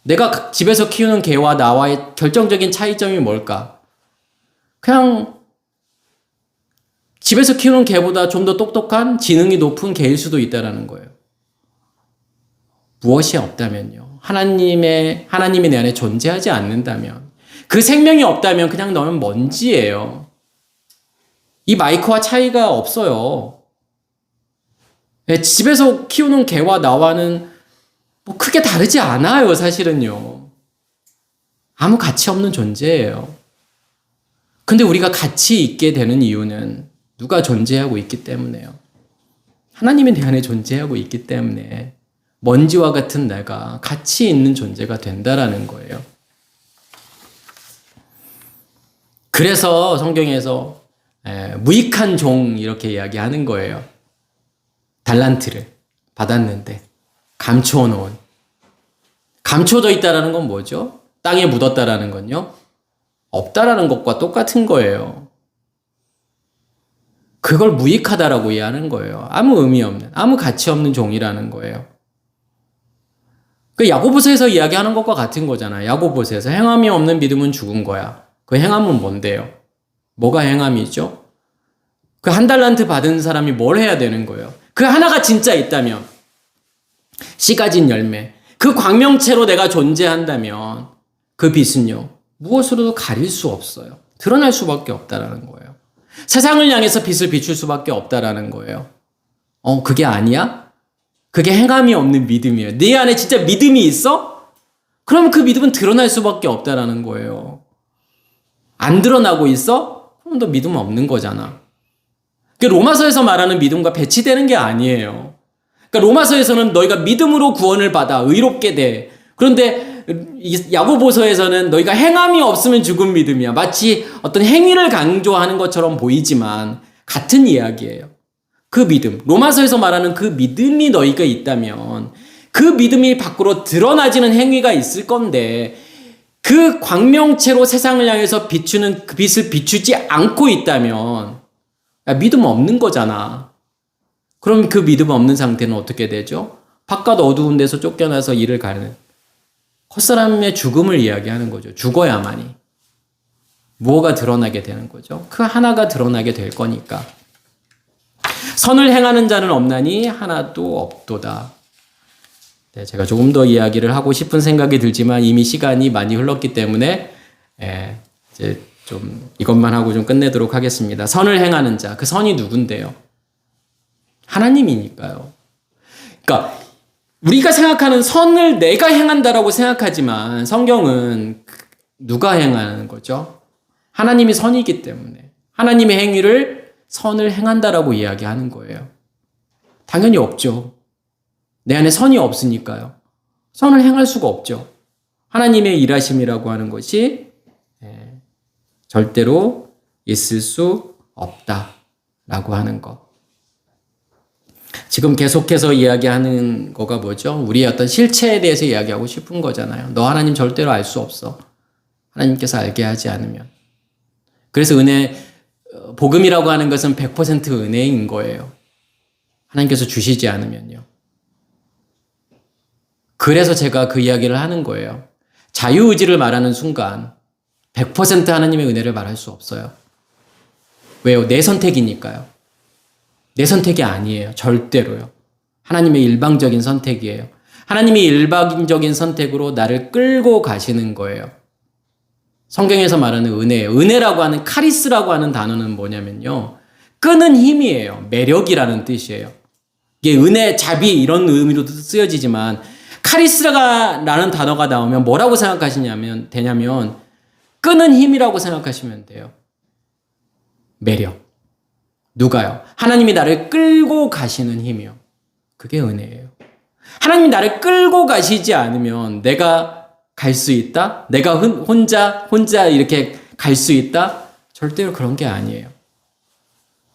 내가 집에서 키우는 개와 나와의 결정적인 차이점이 뭘까? 그냥 집에서 키우는 개보다 좀 더 똑똑한 지능이 높은 개일 수도 있다는 거예요. 무엇이 없다면요. 하나님이 내 안에 존재하지 않는다면, 그 생명이 없다면 그냥 너는 먼지예요. 이 마이크와 차이가 없어요. 집에서 키우는 개와 나와는 뭐 크게 다르지 않아요, 사실은요. 아무 가치 없는 존재예요. 근데 우리가 가치 있게 되는 이유는 누가 존재하고 있기 때문에요. 하나님이 내 안에 존재하고 있기 때문에 먼지와 같은 내가 가치 있는 존재가 된다라는 거예요. 그래서 성경에서 무익한 종 이렇게 이야기하는 거예요. 달란트를 받았는데 감추어 놓은. 감춰져 있다라는 건 뭐죠? 땅에 묻었다라는 건요? 없다라는 것과 똑같은 거예요. 그걸 무익하다라고 이해하는 거예요. 아무 의미 없는, 아무 가치 없는 종이라는 거예요. 그 야고보서에서 이야기하는 것과 같은 거잖아요. 야고보서에서 행함이 없는 믿음은 죽은 거야. 그 행함은 뭔데요? 뭐가 행함이죠? 그 한 달란트 받은 사람이 뭘 해야 되는 거예요? 그 하나가 진짜 있다면, 씨 가진 열매, 그 광명체로 내가 존재한다면 그 빛은요, 무엇으로도 가릴 수 없어요. 드러날 수밖에 없다라는 거예요. 세상을 향해서 빛을 비출 수밖에 없다라는 거예요. 그게 아니야? 그게 행함이 없는 믿음이에요. 네 안에 진짜 믿음이 있어? 그럼 그 믿음은 드러날 수밖에 없다라는 거예요. 안 드러나고 있어? 그럼 너 믿음 없는 거잖아. 로마서에서 말하는 믿음과 배치되는 게 아니에요. 그러니까 로마서에서는 너희가 믿음으로 구원을 받아 의롭게 돼. 그런데 야고보서에서는 너희가 행함이 없으면 죽은 믿음이야. 마치 어떤 행위를 강조하는 것처럼 보이지만 같은 이야기예요. 그 믿음, 로마서에서 말하는 그 믿음이 너희가 있다면 그 믿음이 밖으로 드러나지는 행위가 있을 건데 그 광명체로 세상을 향해서 비추는 그 빛을 비추지 않고 있다면 믿음 없는 거잖아. 그럼 그 믿음 없는 상태는 어떻게 되죠? 바깥 어두운 데서 쫓겨나서 일을 가는 헛사람의 죽음을 이야기하는 거죠. 죽어야만이. 무엇가 드러나게 되는 거죠? 그 하나가 드러나게 될 거니까. 선을 행하는 자는 없나니 하나도 없도다. 네, 제가 조금 더 이야기를 하고 싶은 생각이 들지만 이미 시간이 많이 흘렀기 때문에 이제 좀 이것만 하고 좀 끝내도록 하겠습니다. 선을 행하는 자, 그 선이 누군데요? 하나님이니까요. 그러니까 우리가 생각하는 선을 내가 행한다라고 생각하지만 성경은 누가 행하는 거죠? 하나님이 선이기 때문에 하나님의 행위를 선을 행한다라고 이야기하는 거예요. 당연히 없죠. 내 안에 선이 없으니까요. 선을 행할 수가 없죠. 하나님의 일하심이라고 하는 것이 절대로 있을 수 없다라고 하는 것. 지금 계속해서 이야기하는 거가 뭐죠? 우리의 어떤 실체에 대해서 이야기하고 싶은 거잖아요. 너 하나님 절대로 알 수 없어. 하나님께서 알게 하지 않으면. 그래서 복음이라고 하는 것은 100% 은혜인 거예요. 하나님께서 주시지 않으면요. 그래서 제가 그 이야기를 하는 거예요. 자유의지를 말하는 순간 100% 하나님의 은혜를 말할 수 없어요. 왜요? 내 선택이니까요. 내 선택이 아니에요. 절대로요. 하나님의 일방적인 선택이에요. 하나님이 일방적인 선택으로 나를 끌고 가시는 거예요. 성경에서 말하는 은혜예요. 은혜라고 하는 카리스라고 하는 단어는 뭐냐면요. 끄는 힘이에요. 매력이라는 뜻이에요. 이게 은혜, 자비 이런 의미로도 쓰여지지만 카리스라는 단어가 나오면 뭐라고 생각하시냐면 되냐면 끄는 힘이라고 생각하시면 돼요. 매력. 누가요? 하나님이 나를 끌고 가시는 힘이요. 그게 은혜예요. 하나님이 나를 끌고 가시지 않으면 내가 갈 수 있다? 내가 혼자 이렇게 갈 수 있다? 절대로 그런 게 아니에요.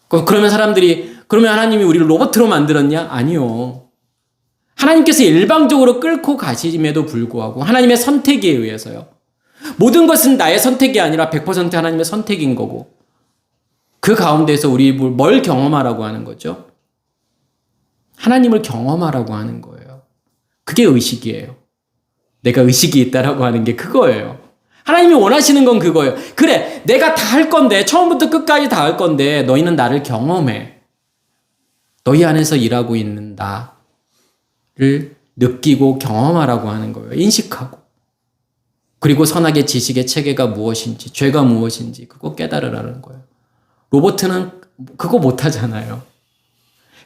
그러면 사람들이 그러면 하나님이 우리를 로봇으로 만들었냐? 아니요. 하나님께서 일방적으로 끌고 가심에도 불구하고 하나님의 선택에 의해서요. 모든 것은 나의 선택이 아니라 100% 하나님의 선택인 거고 그 가운데서 우리 뭘 경험하라고 하는 거죠? 하나님을 경험하라고 하는 거예요. 그게 의식이에요. 내가 의식이 있다라고 하는 게 그거예요. 하나님이 원하시는 건 그거예요. 그래, 내가 다 할 건데, 처음부터 끝까지 다 할 건데, 너희는 나를 경험해. 너희 안에서 일하고 있는 나를 느끼고 경험하라고 하는 거예요. 인식하고. 그리고 선악의 지식의 체계가 무엇인지, 죄가 무엇인지, 그거 깨달으라는 거예요. 로버트는 그거 못하잖아요.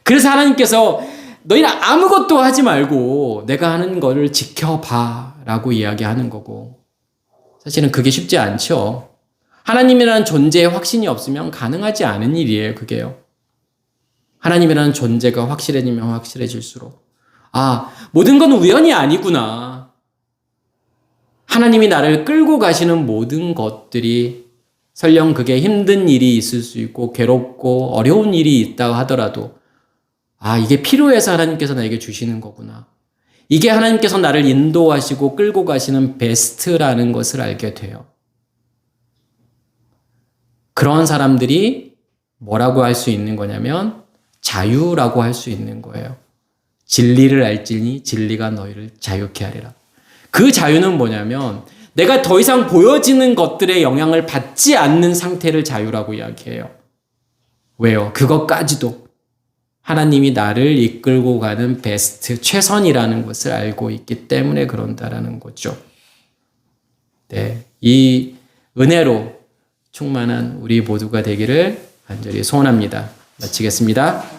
그래서 하나님께서 너희는 아무것도 하지 말고 내가 하는 거를 지켜봐 라고 이야기하는 거고, 사실은 그게 쉽지 않죠. 하나님이라는 존재에 확신이 없으면 가능하지 않은 일이에요. 그게요. 하나님이라는 존재가 확실해지면 확실해질수록 모든 건 우연이 아니구나. 하나님이 나를 끌고 가시는 모든 것들이 설령 그게 힘든 일이 있을 수 있고 괴롭고 어려운 일이 있다고 하더라도 이게 필요해서 하나님께서 나에게 주시는 거구나. 이게 하나님께서 나를 인도하시고 끌고 가시는 베스트라는 것을 알게 돼요. 그런 사람들이 뭐라고 할 수 있는 거냐면 자유라고 할 수 있는 거예요. 진리를 알지니 진리가 너희를 자유케 하리라. 그 자유는 뭐냐면 내가 더 이상 보여지는 것들의 영향을 받지 않는 상태를 자유라고 이야기해요. 왜요? 그것까지도 하나님이 나를 이끌고 가는 베스트, 최선이라는 것을 알고 있기 때문에 그런다라는 거죠. 네, 이 은혜로 충만한 우리 모두가 되기를 간절히 소원합니다. 마치겠습니다.